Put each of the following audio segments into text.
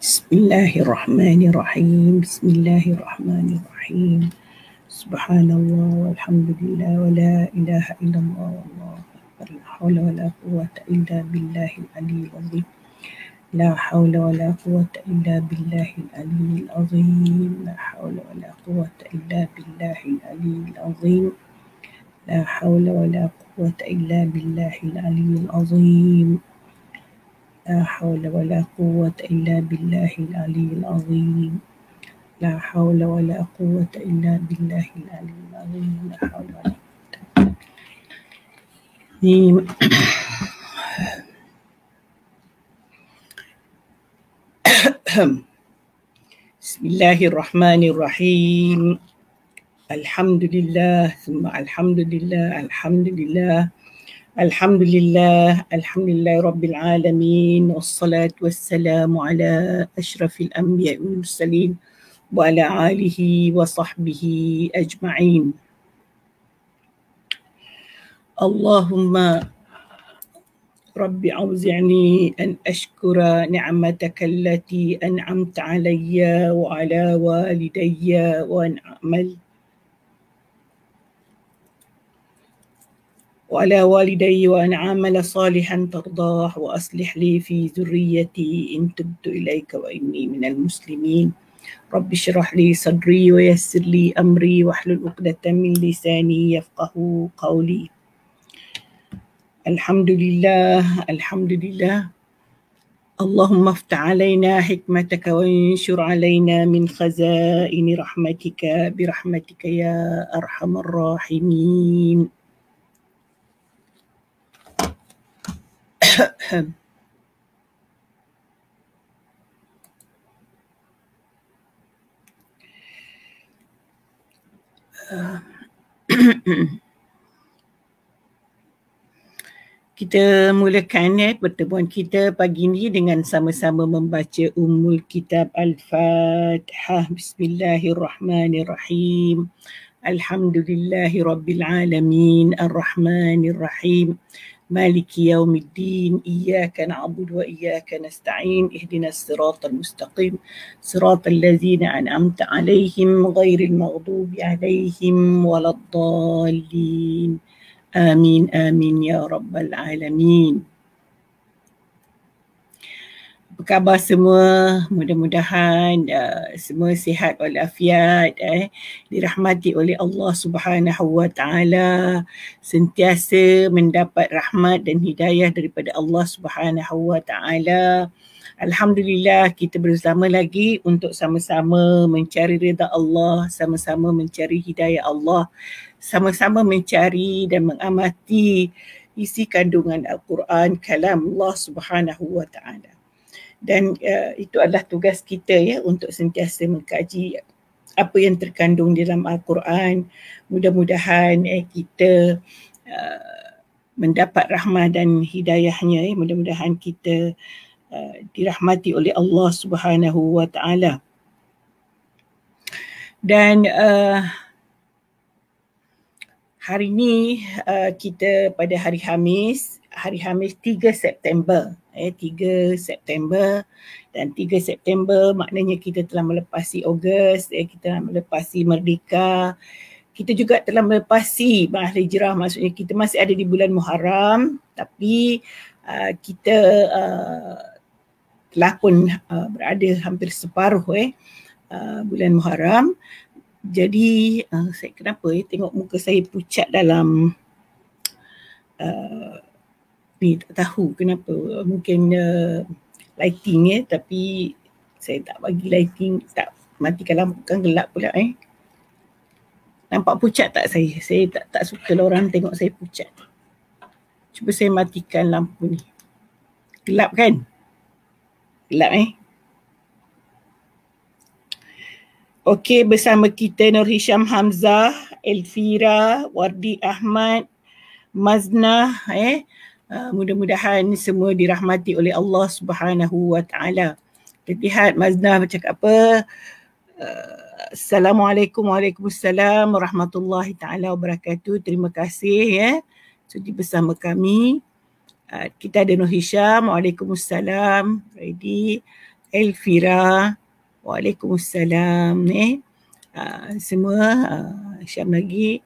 Bismillahirrahmanirrahim. Bismillahirrahmanirrahim. Subhanallah walhamdulillah wa la ilaha illallah wallahu akbar. La hawla wa la quwwata illa billahil aliyyil azim. La hawla wa la quwwata illa billahil aliyyil azim. La hawla wa la quwwata illa billahil aliyyil azim. La hawla wa la quwwata illa billahil aliyyil azim. لا حول ولا قوة إلا بالله العلي العظيم. لا حول ولا قوة إلا بالله العلي العظيم. لا حول ولا قوة. بسم الله الرحمن الرحيم. الحمد لله ثم الحمد لله الحمد لله الحمد لله الحمد لله رب العالمين، والصلاة والسلام على أشرف الأنبياء والمرسلين وعلى آله وصحبه أجمعين. اللهم رب أوزعني أن أشكر نعمتك التي أنعمت علي وعلى والدي وأن أعمل صالحا ترضاه وأصلح لي في ذريتي إن تبت إليك وإني من المسلمين. رب اشرح لي صدري ويسر لي أمري واحلل عقدة من لساني يفقه قولي. الحمد لله الحمد لله. اللهم افتح علينا حكمتك وانشر علينا من خزائن رحمتك برحمتك يا أرحم الراحمين. Kita mulakan pertemuan kita pagi ini dengan sama-sama membaca Ummul Kitab Al-Fatihah. Bismillahirrahmanirrahim. Alhamdulillahi Rabbil Alamin. Ar-Rahmanirrahim. Maliki yaumiddin. Iyyaka na'budu wa iyyaka nasta'in. Ihdinas siratal mustaqim. Siratal ladzina an'amta 'alaihim ghairil maghdubi 'alaihim waladdallin. Amin amin ya rabbal alamin. Apa khabar semua? Mudah-mudahan semua sihat walafiat, dirahmati oleh Allah Subhanahu wa taala, sentiasa mendapat rahmat dan hidayah daripada Allah Subhanahu wa taala. Alhamdulillah, kita bersama lagi untuk sama-sama mencari redha Allah, sama-sama mencari hidayah Allah, sama-sama mencari dan mengamati isi kandungan Al-Quran, kalam Allah Subhanahu wa taala. Dan itu adalah tugas kita untuk sentiasa mengkaji apa yang terkandung dalam Al-Quran. Mudah-mudahan kita mendapat rahmah dan hidayahnya. Mudah-mudahan kita dirahmati oleh Allah Subhanahu wa taala. Dan hari ini kita pada hari Khamis 3 September. 3 September dan 3 September maknanya kita telah melepasi Ogos, kita telah melepasi Merdeka. Kita juga telah melepasi Ma'al Hijrah, maksudnya kita masih ada di bulan Muharram, tapi kita telah pun berada hampir separuh bulan Muharram. Jadi saya kenapa tengok muka saya pucat dalam ni, tak tahu kenapa, mungkin lighting tapi saya tak bagi lighting, tak matikan lampu, kan gelap pula Nampak pucat tak saya? Saya tak suka lah orang tengok saya pucat. Cuba saya matikan lampu ni. Gelap kan? Gelap Okey, bersama kita Nur Hisham Hamzah, Elvira, Wardi Ahmad, Maznah. Mudah-mudahan semua dirahmati oleh Allah Subhanahu wa taala. Kita lihat Maznah bercakap apa? Assalamualaikum, waalaikumsalam warahmatullahi taala wabarakatuh. Terima kasih sudi bersama kami. Kita ada Nur Hisham, waalaikumsalam. Ready. Elvira, waalaikumsalam. Semua Syam lagi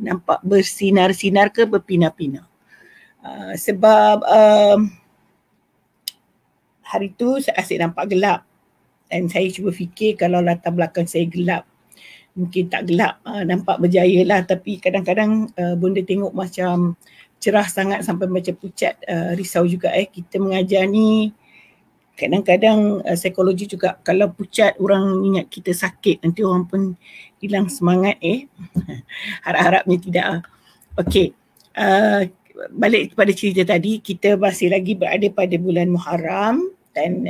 nampak bersinar-sinar ke berpinar-pinar. Sebab hari tu saya asyik nampak gelap dan saya cuba fikir kalau latar belakang saya gelap, mungkin tak gelap, nampak berjaya lah, tapi kadang-kadang benda tengok macam cerah sangat sampai macam pucat, risau juga. Kita mengajar ni kadang-kadang psikologi juga, kalau pucat orang ingat kita sakit, nanti orang pun hilang semangat. Harap-harapnya tidak. Okey, balik kepada cerita tadi, kita masih lagi berada pada bulan Muharram dan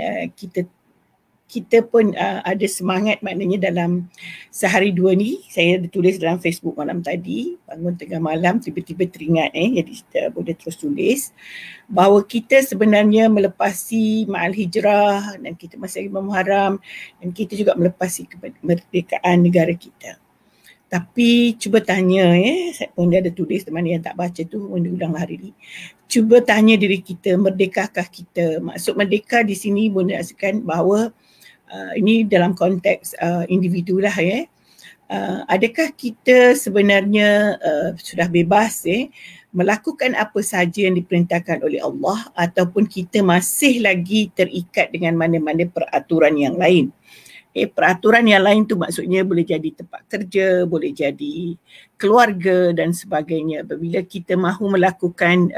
kita pun ada semangat, maknanya dalam sehari dua ni, saya ada tulis dalam Facebook malam tadi, bangun tengah malam tiba-tiba teringat, jadi kita boleh terus tulis bahawa kita sebenarnya melepasi ma'al hijrah dan kita masih lagi Muharram dan kita juga melepasi kemerdekaan negara kita. Tapi cuba tanya, saya pun ada tulis, teman yang tak baca tu pun diulang hari ni. Cuba tanya diri kita, merdekakah kita? Maksud merdeka di sini menunjukkan bahawa ini dalam konteks individu lah, adakah kita sebenarnya sudah bebas melakukan apa sahaja yang diperintahkan oleh Allah, ataupun kita masih lagi terikat dengan mana-mana peraturan yang lain? Peraturan yang lain tu maksudnya boleh jadi tempat kerja, boleh jadi keluarga dan sebagainya. Apabila kita mahu melakukan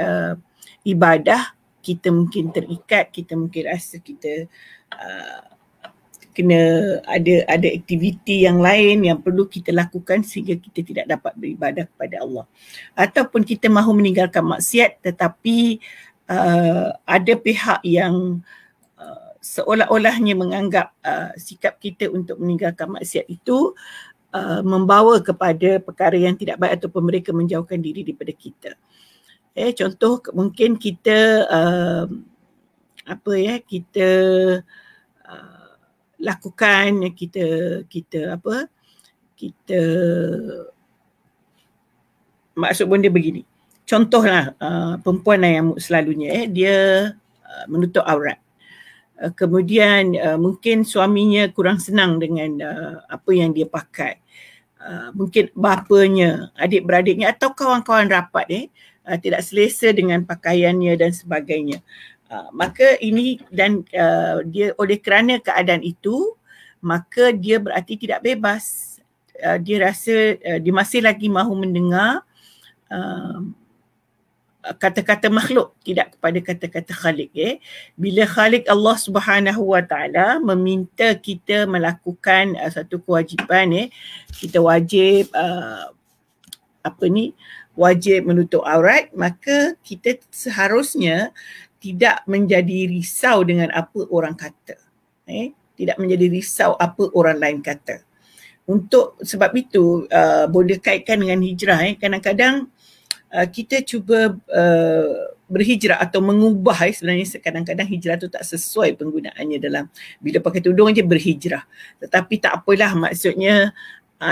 ibadah, kita mungkin terikat, kita mungkin rasa kita kena ada aktiviti yang lain yang perlu kita lakukan sehingga kita tidak dapat beribadah kepada Allah. Ataupun kita mahu meninggalkan maksiat tetapi ada pihak yang seolah-olahnya menganggap sikap kita untuk meninggalkan maksiat itu membawa kepada perkara yang tidak baik ataupun mereka menjauhkan diri daripada kita. Contoh mungkin kita kita lakukan, kita maksud benda begini. Contohlah perempuan yang selalunya dia menutup aurat. Kemudian mungkin suaminya kurang senang dengan apa yang dia pakai. Mungkin bapanya, adik-beradiknya atau kawan-kawan rapat tidak selesa dengan pakaiannya dan sebagainya. Maka ini dan dia oleh kerana keadaan itu, maka dia berarti tidak bebas. Dia rasa dia masih lagi mahu mendengar kata-kata makhluk, tidak kepada kata-kata Khalik. Bila Khalik Allah Subhanahu Wa Taala meminta kita melakukan satu kewajipan, kita wajib wajib menutup aurat, maka kita seharusnya tidak menjadi risau dengan apa orang kata. Tidak menjadi risau apa orang lain kata. Untuk sebab itu boleh kaitkan dengan hijrah. Kadang-kadang kita cuba berhijrah atau mengubah. Sebenarnya kadang-kadang hijrah tu tak sesuai penggunaannya dalam bila pakai tudung je berhijrah. Tetapi tak apalah, maksudnya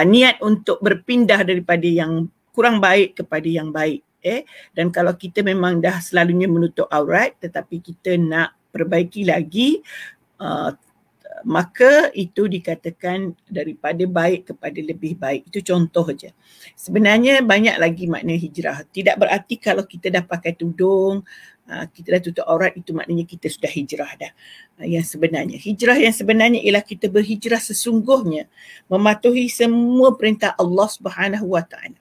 niat untuk berpindah daripada yang kurang baik kepada yang baik. Dan kalau kita memang dah selalunya menutup aurat tetapi kita nak perbaiki lagi, maka itu dikatakan daripada baik kepada lebih baik. Itu contoh je. Sebenarnya banyak lagi makna hijrah. Tidak berarti kalau kita dah pakai tudung, kita dah tutup aurat, itu maknanya kita sudah hijrah dah. Yang sebenarnya, hijrah yang sebenarnya ialah kita berhijrah sesungguhnya, mematuhi semua perintah Allah Subhanahu Wa Taala.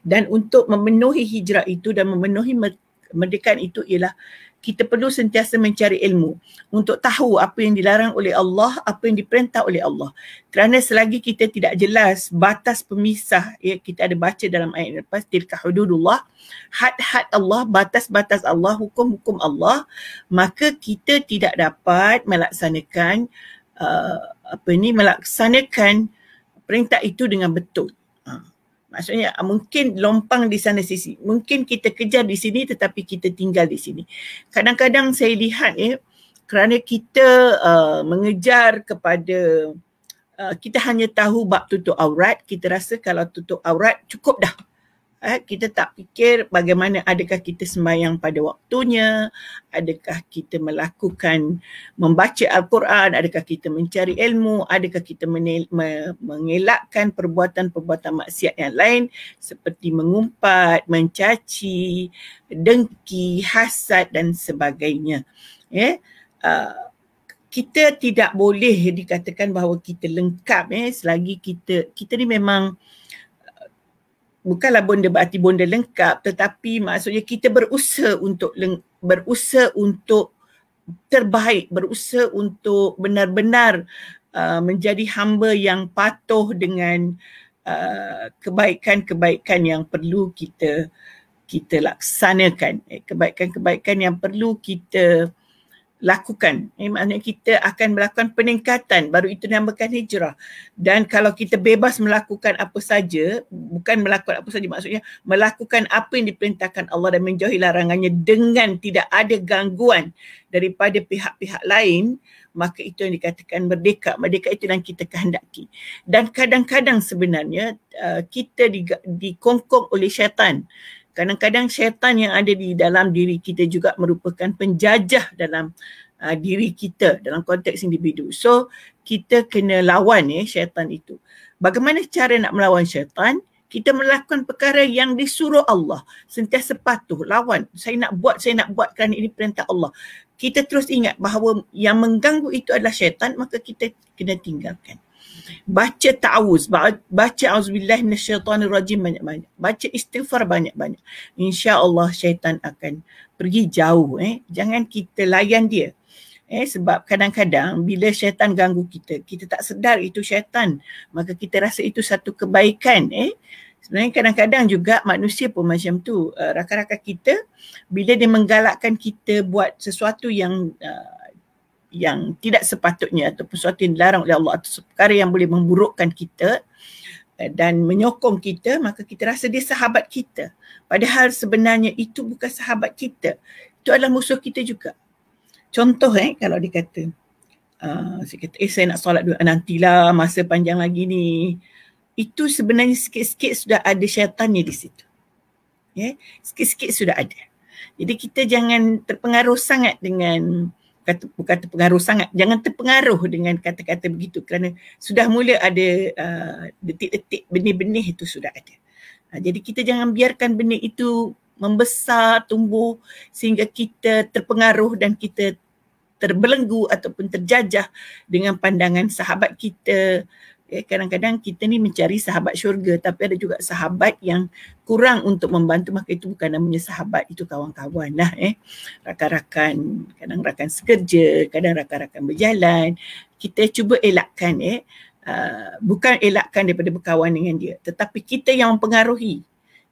Dan untuk memenuhi hijrah itu dan memenuhi kemerdekaan itu ialah kita perlu sentiasa mencari ilmu untuk tahu apa yang dilarang oleh Allah, apa yang diperintah oleh Allah. Kerana selagi kita tidak jelas batas pemisah, kita ada baca dalam ayat lepas, tilka hududullah, had-had Allah, batas-batas Allah, hukum-hukum Allah, maka kita tidak dapat melaksanakan melaksanakan perintah itu dengan betul. Maksudnya mungkin lompang di sana sisi. Mungkin kita kejar di sini tetapi kita tinggal di sini. Kadang-kadang saya lihat kerana kita mengejar kepada kita hanya tahu bab tutup aurat, kita rasa kalau tutup aurat cukup dah. Kita tak fikir bagaimana, adakah kita sembahyang pada waktunya, adakah kita membaca Al-Quran, adakah kita mencari ilmu, adakah kita mengelakkan perbuatan-perbuatan maksiat yang lain seperti mengumpat, mencaci, dengki, hasad dan sebagainya. Kita tidak boleh dikatakan bahawa kita lengkap selagi kita ni memang bukanlah bonda berarti bonda lengkap, tetapi maksudnya kita berusaha untuk terbaik, berusaha untuk benar-benar menjadi hamba yang patuh dengan kebaikan-kebaikan yang perlu kita laksanakan, kebaikan-kebaikan yang perlu kita lakukan. Maknanya kita akan melakukan peningkatan, baru itu dinamakan hijrah. Dan kalau kita bebas melakukan apa saja, bukan melakukan apa saja, maksudnya melakukan apa yang diperintahkan Allah dan menjauhi larangannya dengan tidak ada gangguan daripada pihak-pihak lain, maka itu yang dikatakan merdeka. Merdeka itu yang kita kehendaki. Dan kadang-kadang sebenarnya kita dikongkong oleh syaitan. Kadang-kadang syaitan yang ada di dalam diri kita juga merupakan penjajah dalam diri kita dalam konteks individu. So, kita kena lawan syaitan itu. Bagaimana cara nak melawan syaitan? Kita melakukan perkara yang disuruh Allah. Sentiasa patuh, lawan. Saya nak buat kerana ini perintah Allah. Kita terus ingat bahawa yang mengganggu itu adalah syaitan, maka kita kena tinggalkan. Baca ta'awuz, baca auzubillahi minasyaitanirrajim banyak-banyak, baca istighfar banyak-banyak. InsyaAllah syaitan akan pergi jauh. Jangan kita layan dia. Sebab kadang-kadang bila syaitan ganggu kita tak sedar itu syaitan, maka kita rasa itu satu kebaikan. Sebenarnya kadang-kadang juga manusia pun macam tu. Rakan-rakan kita bila dia menggalakkan kita buat sesuatu yang tidak sepatutnya ataupun sesuatu yang dilarang oleh Allah atau perkara yang boleh memburukkan kita dan menyokong kita, maka kita rasa dia sahabat kita. Padahal sebenarnya itu bukan sahabat kita. Itu adalah musuh kita juga. Contoh kalau dia kata, saya kata, saya nak solat dulu, nantilah masa panjang lagi ni. Itu sebenarnya sikit-sikit sudah ada syaitannya di situ. Sikit-sikit sudah ada. Jadi kita jangan terpengaruh sangat dengan bukan terpengaruh sangat, jangan terpengaruh dengan kata-kata begitu kerana sudah mula ada detik-detik benih-benih itu sudah ada. Jadi kita jangan biarkan benih itu membesar, tumbuh sehingga kita terpengaruh dan kita terbelenggu ataupun terjajah dengan pandangan sahabat kita. Kadang-kadang kita ni mencari sahabat syurga, tapi ada juga sahabat yang kurang untuk membantu, maka itu bukan namanya sahabat, itu kawan-kawan lah. Rakan-rakan, kadang rakan sekerja, kadang rakan-rakan berjalan. Kita cuba elakkan, bukan elakkan daripada berkawan dengan dia, tetapi kita yang mempengaruhi.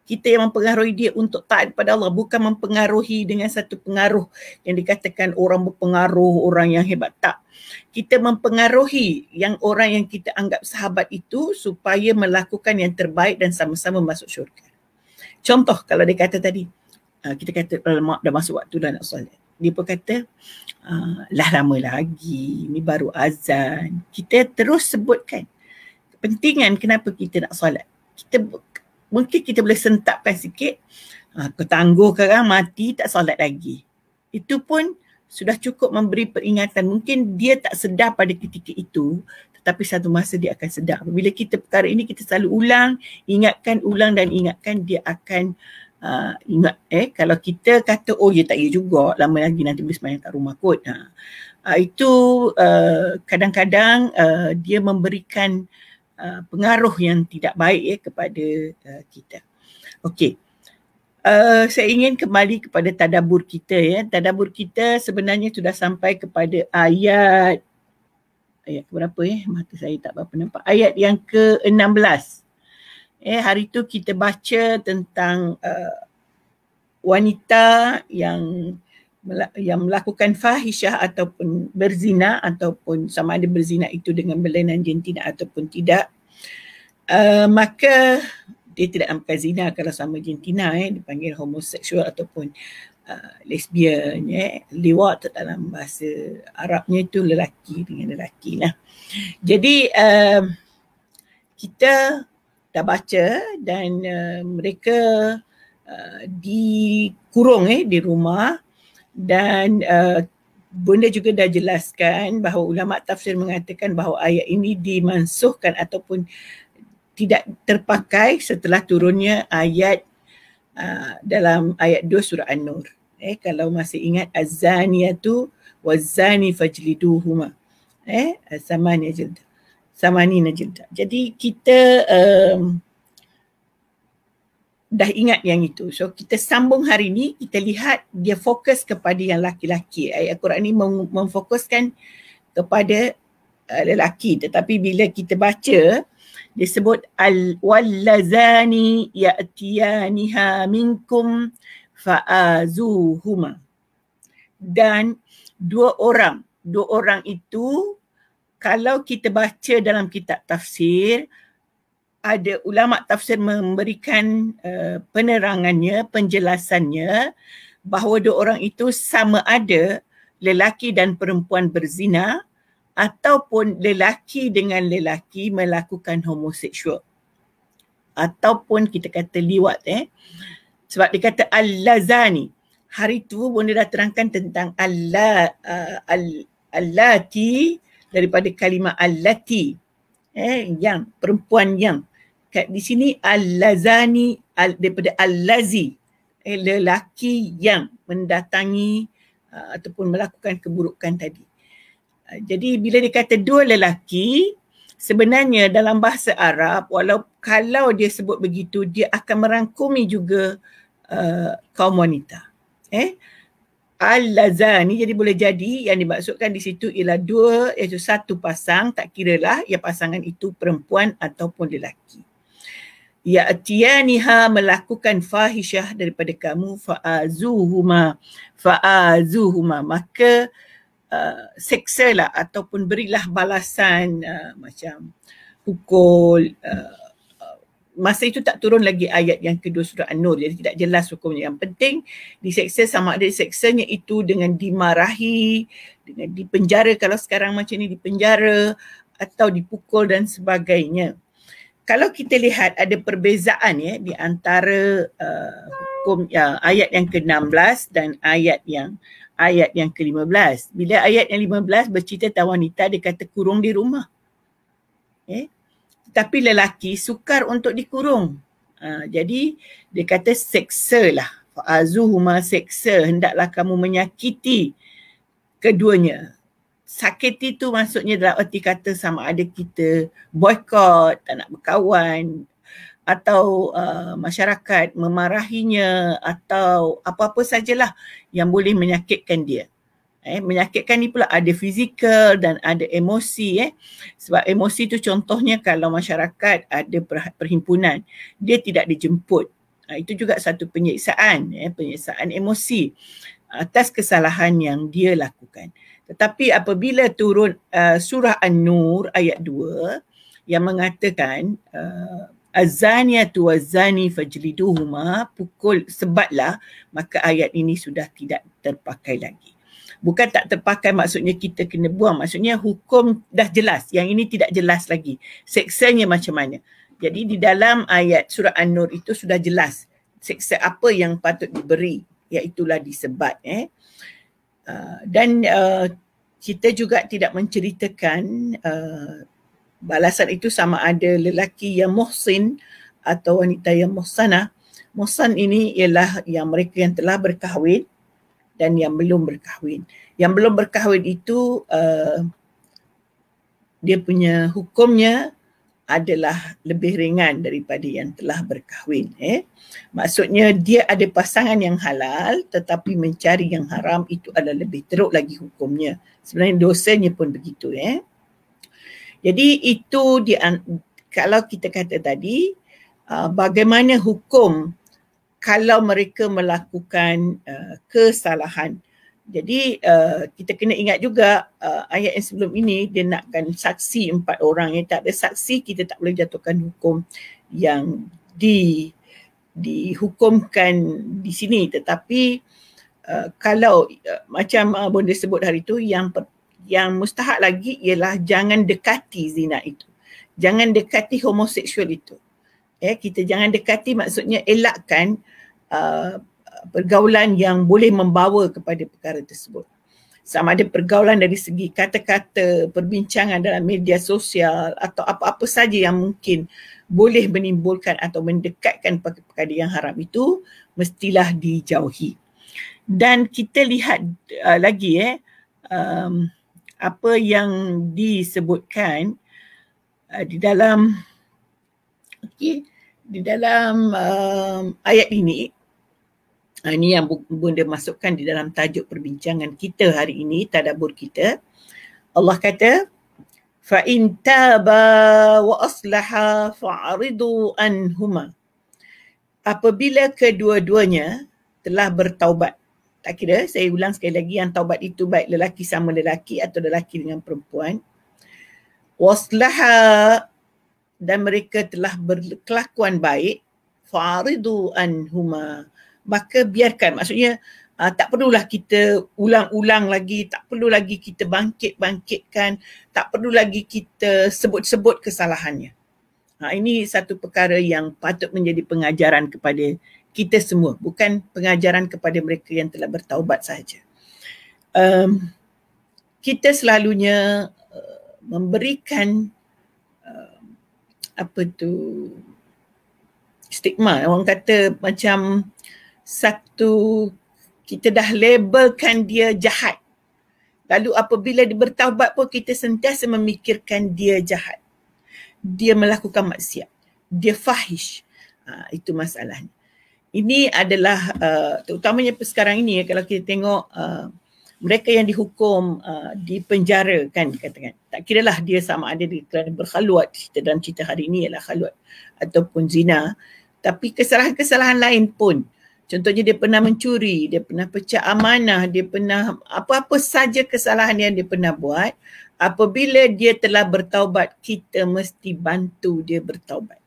Kita yang mempengaruhi dia untuk taat kepada Allah, bukan mempengaruhi dengan satu pengaruh yang dikatakan orang berpengaruh, orang yang hebat. Tak. Kita mempengaruhi orang yang kita anggap sahabat itu supaya melakukan yang terbaik dan sama-sama masuk syurga. Contoh kalau dia kata tadi, kita kata dah masuk waktu dah nak solat. Dia pun kata, lah lama lagi, ni baru azan. Kita terus sebutkan kepentingan kenapa kita nak solat. Mungkin kita boleh sentapkan sikit, kau tangguh sekarang mati tak solat lagi. Itu pun sudah cukup memberi peringatan. Mungkin dia tak sedar pada ketika itu, tetapi satu masa dia akan sedar. Bila kita perkara ini kita selalu ulang dan ingatkan, dia akan ingat. Kalau kita kata, oh ya tak ya juga, lama lagi nanti boleh sembahyang kat rumah kot. Itu kadang-kadang dia memberikan pengaruh yang tidak baik kepada kita. Okey. Saya ingin kembali kepada tadabbur kita. Tadabbur kita sebenarnya sudah sampai kepada ayat berapa mata saya tak berapa nampak. Ayat yang ke-16. Hari tu kita baca tentang wanita yang melakukan fahisyah ataupun berzina, ataupun sama ada berzina itu dengan berlainan jantina ataupun tidak, maka dia tidak namakan zina kalau sama jantina, dipanggil homoseksual ataupun lesbian, liwat dalam bahasa Arabnya itu lelaki dengan lelaki lah. Jadi kita dah baca dan mereka dikurung di rumah dan Bunda juga dah jelaskan bahawa ulama tafsir mengatakan bahawa ayat ini dimansuhkan ataupun tidak terpakai setelah turunnya ayat dalam ayat 2 surah An-Nur. Kalau masih ingat az-zaniyatu waz-zani fajliduhuma. Samanina jilda. Jadi kita dah ingat yang itu. So kita sambung hari ni, kita lihat dia fokus kepada yang laki-laki. Ayat Al-Quran ni memfokuskan kepada lelaki, tetapi bila kita baca dia sebut wallazani ya'tiyaniha minkum fa'azuhuma. Dan dua orang itu kalau kita baca dalam kitab tafsir, ada ulama tafsir memberikan penerangannya, penjelasannya bahawa dua orang itu sama ada lelaki dan perempuan berzina ataupun lelaki dengan lelaki melakukan homoseksual ataupun kita kata liwat. Sebab dia kata al-lazani. Hari tu Bunda dah terangkan tentang allati daripada kalimah allati. Yang perempuan yang. Di sini al-lazani daripada al-lazi, lelaki yang mendatangi ataupun melakukan keburukan tadi. Jadi bila dia kata dua lelaki, sebenarnya dalam bahasa Arab kalau dia sebut begitu, dia akan merangkumi juga kaum wanita. Al-lazani, jadi boleh jadi yang dimaksudkan di situ ialah dua, iaitu satu pasang, tak kiralah ya pasangan itu perempuan ataupun lelaki. Ya'tiyaniha, melakukan fahisyah daripada kamu, fa'azuhuma, maka seksalah ataupun berilah balasan macam pukul. Masa itu tak turun lagi ayat yang kedua surah An-Nur, jadi tidak jelas hukumnya. Yang penting diseksa, sama ada diseksanya itu dengan dimarahi, dengan dipenjara kalau sekarang macam ni dipenjara, atau dipukul dan sebagainya. Kalau kita lihat ada perbezaan di antara hukum ayat yang ke-16 dan ayat yang ke-15. Bila ayat yang 15 bercerita tentang wanita, dia kata kurung di rumah. Tapi lelaki sukar untuk dikurung. Jadi dia kata seksa lah. Fa'azuhuma, seksa, hendaklah kamu menyakiti keduanya. Sakiti tu maksudnya dalam erti kata sama ada kita boykot, tak nak berkawan, atau masyarakat memarahinya, atau apa-apa sajalah yang boleh menyakitkan dia. Menyakitkan ni pula ada fizikal dan ada emosi. Sebab emosi tu contohnya kalau masyarakat ada perhimpunan, dia tidak dijemput. Itu juga satu penyiksaan, penyiksaan emosi atas kesalahan yang dia lakukan. Tetapi apabila turun surah An-Nur ayat 2 yang mengatakan az-zaniyatu waz-zani fajliduhuma, pukul, sebatlah, maka ayat ini sudah tidak terpakai lagi. Bukan tak terpakai maksudnya kita kena buang, maksudnya hukum dah jelas, yang ini tidak jelas lagi. Seksanya macam mana. Jadi di dalam ayat surah An-Nur itu sudah jelas seksa apa yang patut diberi, iaitulah disebat. Dan kita juga tidak menceritakan balasan itu sama ada lelaki yang muhsin atau wanita yang muhsanah. Muhsan ini ialah yang mereka yang telah berkahwin dan yang belum berkahwin. Yang belum berkahwin itu dia punya hukumnya adalah lebih ringan daripada yang telah berkahwin. Maksudnya dia ada pasangan yang halal tetapi mencari yang haram, itu adalah lebih teruk lagi hukumnya. Sebenarnya dosanya pun begitu. Jadi itu kalau kita kata tadi bagaimana hukum kalau mereka melakukan kesalahan. Jadi kita kena ingat juga ayat yang sebelum ini dia nakkan saksi 4 orang. Tak ada saksi, kita tak boleh jatuhkan hukum yang dihukumkan di sini. Tetapi kalau macam Bonda sebut hari tu, yang mustahak lagi ialah jangan dekati zina itu. Jangan dekati homoseksual itu. Kita jangan dekati, maksudnya elakkan pergaulan yang boleh membawa kepada perkara tersebut. Sama ada pergaulan dari segi kata-kata, perbincangan dalam media sosial atau apa-apa saja yang mungkin boleh menimbulkan atau mendekatkan perkara yang haram itu, mestilah dijauhi. Dan kita lihat lagi apa yang disebutkan di dalam ayat ini. Ini yang Bunda masukkan di dalam tajuk perbincangan kita hari ini, tadabbur kita. Allah kata, fa in taba wa aslaha fa'ridu anhuma. Apabila kedua-duanya telah bertaubat. Tak kira, saya ulang sekali lagi, yang taubat itu baik lelaki sama lelaki atau lelaki dengan perempuan. Waslaha, dan mereka telah berkelakuan baik, fa'ridu anhuma, maka biarkan. Maksudnya tak perlulah kita ulang-ulang lagi, tak perlu lagi kita bangkit-bangkitkan, tak perlu lagi kita sebut-sebut kesalahannya. Ini satu perkara yang patut menjadi pengajaran kepada kita semua, bukan pengajaran kepada mereka yang telah bertaubat sahaja. Kita selalunya memberikan stigma. Orang kata macam satu, kita dah labelkan dia jahat. Lalu apabila dia bertaubat pun kita sentiasa memikirkan dia jahat. Dia melakukan maksiat. Dia fahish. Itu masalahnya. Ini adalah terutamanya sekarang ini, kalau kita tengok mereka yang dihukum di penjara kan dikatakan. Tak kiralah dia sama ada kerana berkhaluat, dalam cerita hari ini ialah khaluat ataupun zina. Tapi kesalahan-kesalahan lain pun. Contohnya dia pernah mencuri, dia pernah pecah amanah, dia pernah apa-apa saja kesalahan yang dia pernah buat. Apabila dia telah bertaubat, kita mesti bantu dia bertaubat.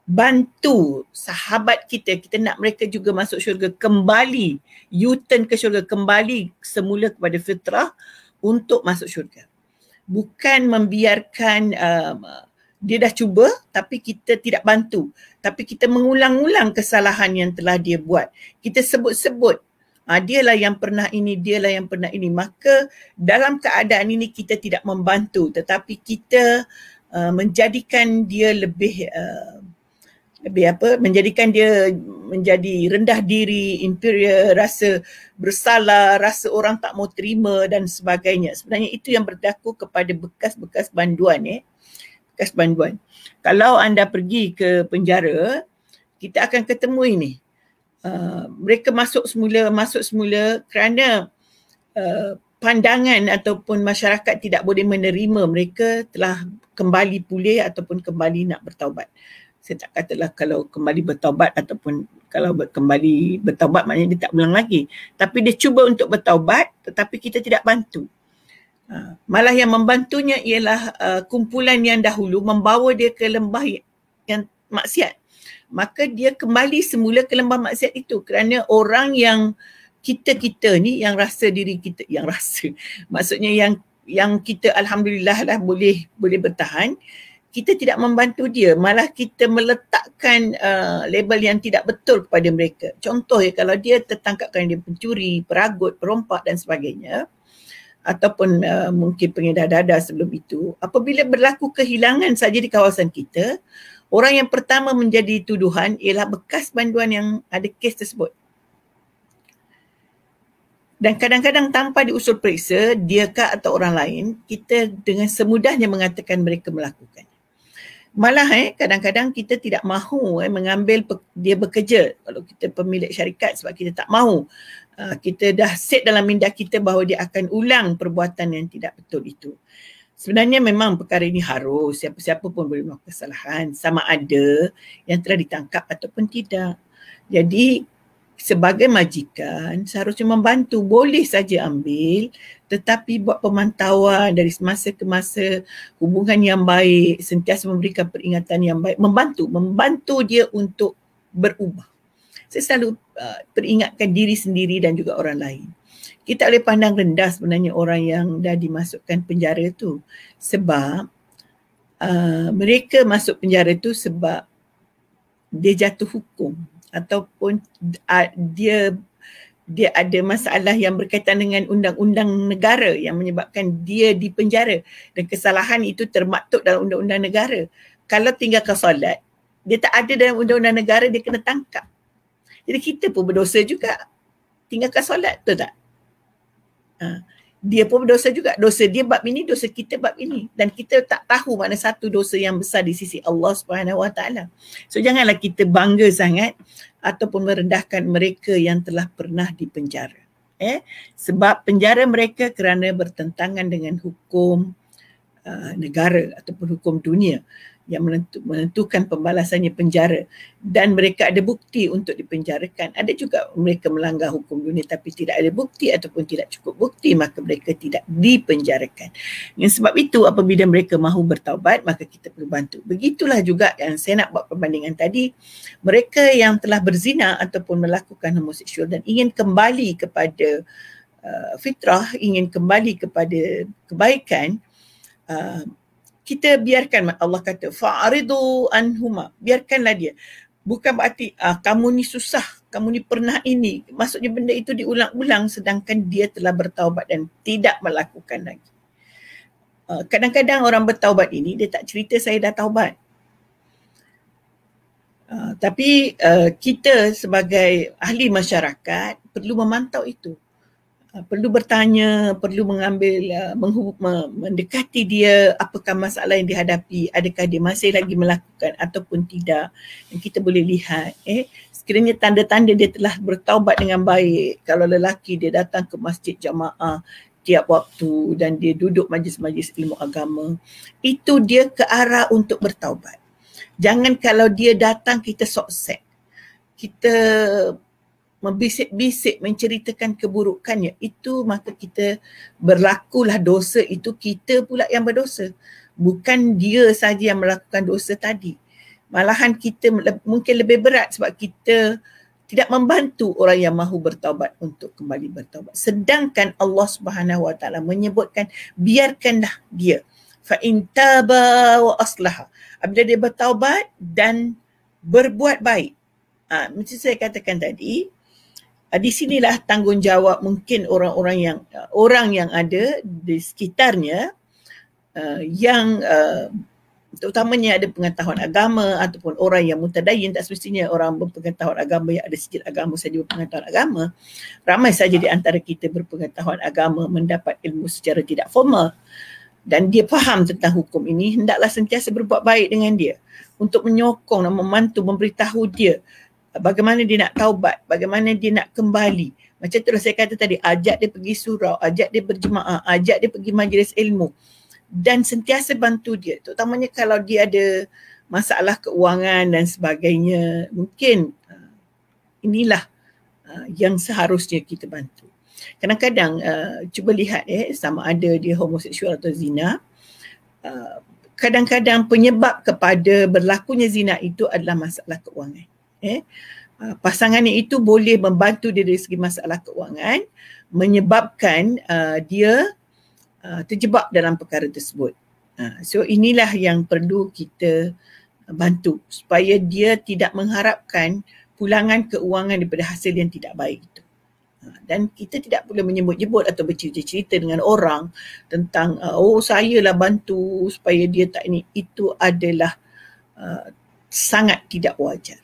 Bantu sahabat kita, kita nak mereka juga masuk syurga kembali, U-turn ke syurga, kembali semula kepada fitrah untuk masuk syurga. Bukan membiarkan dia dah cuba tapi kita tidak bantu. Tapi kita mengulang-ulang kesalahan yang telah dia buat. Kita sebut-sebut, dialah yang pernah ini, dialah yang pernah ini. Maka dalam keadaan ini kita tidak membantu, tetapi kita menjadikan dia menjadikan dia menjadi rendah diri, inferior, rasa bersalah, rasa orang tak mau terima dan sebagainya. Sebenarnya itu yang berlaku kepada bekas-bekas banduan. Bekas banduan. Kalau anda pergi ke penjara, kita akan ketemu ini. Mereka masuk semula kerana pandangan ataupun masyarakat tidak boleh menerima mereka telah kembali pulih ataupun kembali nak bertaubat. Saya tak katalah kalau kembali bertaubat ataupun kalau kembali bertaubat maknanya dia tak ulang lagi. Tapi dia cuba untuk bertaubat tetapi kita tidak bantu. Malah yang membantunya ialah kumpulan yang dahulu membawa dia ke lembah yang maksiat. Maka dia kembali semula ke lembah maksiat itu kerana orang yang kita ni yang rasa diri kita, yang rasa maksudnya yang kita alhamdulillah lah boleh bertahan, kita tidak membantu dia, malah kita meletakkan label yang tidak betul kepada mereka. Contoh kalau dia tertangkap kerana dia pencuri, peragut, perompak dan sebagainya, ataupun mungkin pengedar dadah sebelum itu, apabila berlaku kehilangan saja di kawasan kita, orang yang pertama menjadi tuduhan ialah bekas banduan yang ada kes tersebut. Dan kadang-kadang tanpa diusul periksa, diakah atau orang lain, kita dengan semudahnya mengatakan mereka melakukan. Malah kadang-kadang kita tidak mahu mengambil dia bekerja kalau kita pemilik syarikat sebab kita tak mahu. Kita dah set dalam minda kita bahawa dia akan ulang perbuatan yang tidak betul itu. Sebenarnya memang perkara ini harus, siapa-siapa pun boleh melakukan kesalahan sama ada yang telah ditangkap ataupun tidak. Jadi sebagai majikan seharusnya membantu, boleh saja ambil tetapi buat pemantauan dari semasa ke masa, hubungan yang baik, sentiasa memberikan peringatan yang baik, membantu dia untuk berubah. Saya selalu peringatkan diri sendiri dan juga orang lain. Kita boleh pandang rendah sebenarnya orang yang dah dimasukkan penjara tu sebab mereka masuk penjara tu sebab dia jatuh hukum ataupun dia ada masalah yang berkaitan dengan undang-undang negara yang menyebabkan dia dipenjara dan kesalahan itu termaktub dalam undang-undang negara. Kalau tinggalkan solat, dia tak ada dalam undang-undang negara, dia kena tangkap. Jadi kita pun berdosa juga. Tinggalkan solat, betul tak? Dia pun berdosa juga. Dosa dia bab ini, dosa kita bab ini. Dan kita tak tahu mana satu dosa yang besar di sisi Allah Subhanahu Wa Taala. So janganlah kita bangga sangat ataupun merendahkan mereka yang telah pernah dipenjara. Sebab penjara mereka kerana bertentangan dengan hukum negara ataupun hukum dunia yang menentukan pembalasannya penjara, dan mereka ada bukti untuk dipenjarakan. Ada juga mereka melanggar hukum dunia tapi tidak ada bukti ataupun tidak cukup bukti, maka mereka tidak dipenjarakan. Dengan sebab itu apabila mereka mahu bertaubat, maka kita perlu bantu. Begitulah juga yang saya nak buat perbandingan tadi, mereka yang telah berzina ataupun melakukan homoseksual dan ingin kembali kepada fitrah, ingin kembali kepada kebaikan, kita biarkan. Allah kata fa'aridu anhuma, biarkanlah dia. Bukan berarti kamu ni susah, kamu ni pernah ini. Maksudnya benda itu diulang-ulang sedangkan dia telah bertaubat dan tidak melakukan lagi. Kadang-kadang orang bertaubat ini dia tak cerita saya dah taubat. Tapi kita sebagai ahli masyarakat perlu memantau itu. Perlu bertanya, perlu mengambil, mendekati dia, apakah masalah yang dihadapi, adakah dia masih lagi melakukan ataupun tidak. Dan kita boleh lihat, sekiranya tanda-tanda dia telah bertaubat dengan baik. Kalau lelaki dia datang ke masjid jamaah tiap waktu dan dia duduk majlis-majlis ilmu agama, itu dia ke arah untuk bertaubat. Jangan kalau dia datang kita sok-sek, kita membisik-bisik menceritakan keburukannya, itu maka kita berlakulah dosa itu, kita pula yang berdosa. Bukan dia saja yang melakukan dosa tadi. Malahan kita mungkin lebih berat sebab kita tidak membantu orang yang mahu bertaubat untuk kembali bertaubat. Sedangkan Allah Subhanahu Wa Taala menyebutkan biarkanlah dia. Fa in taba wa aslaha. Apabila dia bertaubat dan berbuat baik. Macam saya katakan tadi, di sinilah tanggungjawab mungkin orang yang ada di sekitarnya yang terutamanya ada pengetahuan agama ataupun orang yang mutadayyin. Tak semestinya orang berpengetahuan agama yang ada sikit agama saja berpengetahuan agama. Ramai saja di antara kita berpengetahuan agama, mendapat ilmu secara tidak formal dan dia faham tentang hukum ini. Hendaklah sentiasa berbuat baik dengan dia untuk menyokong dan membantu, memberitahu dia bagaimana dia nak taubat, bagaimana dia nak kembali. Macam itulah saya kata tadi, ajak dia pergi surau, ajak dia berjemaah, ajak dia pergi majlis ilmu dan sentiasa bantu dia. Terutamanya kalau dia ada masalah keuangan dan sebagainya, mungkin inilah yang seharusnya kita bantu. Kadang-kadang cuba lihat sama ada dia homoseksual atau zina, kadang-kadang penyebab kepada berlakunya zina itu adalah masalah keuangan. Pasangannya itu boleh membantu dia dari segi masalah keuangan, menyebabkan dia terjebak dalam perkara tersebut. So inilah yang perlu kita bantu supaya dia tidak mengharapkan pulangan keuangan daripada hasil yang tidak baik itu. Dan kita tidak boleh menyebut-nyebut atau bercerita-cerita dengan orang tentang saya lah bantu supaya dia tak ini. Itu adalah sangat tidak wajar.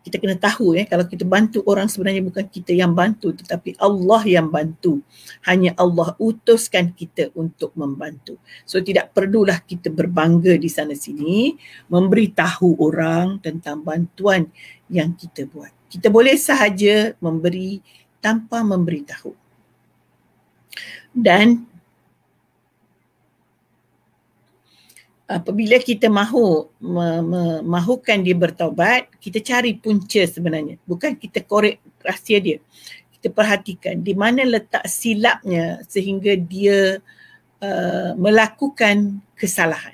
Kita kena tahu kalau kita bantu orang, sebenarnya bukan kita yang bantu tetapi Allah yang bantu. Hanya Allah utuskan kita untuk membantu. So tidak perlulah kita berbangga di sana sini memberitahu orang tentang bantuan yang kita buat. Kita boleh sahaja memberi tanpa memberitahu. Dan apabila kita mahukan dia bertaubat, kita cari punca sebenarnya. Bukan kita korek rahsia dia. Kita perhatikan di mana letak silapnya sehingga dia melakukan kesalahan.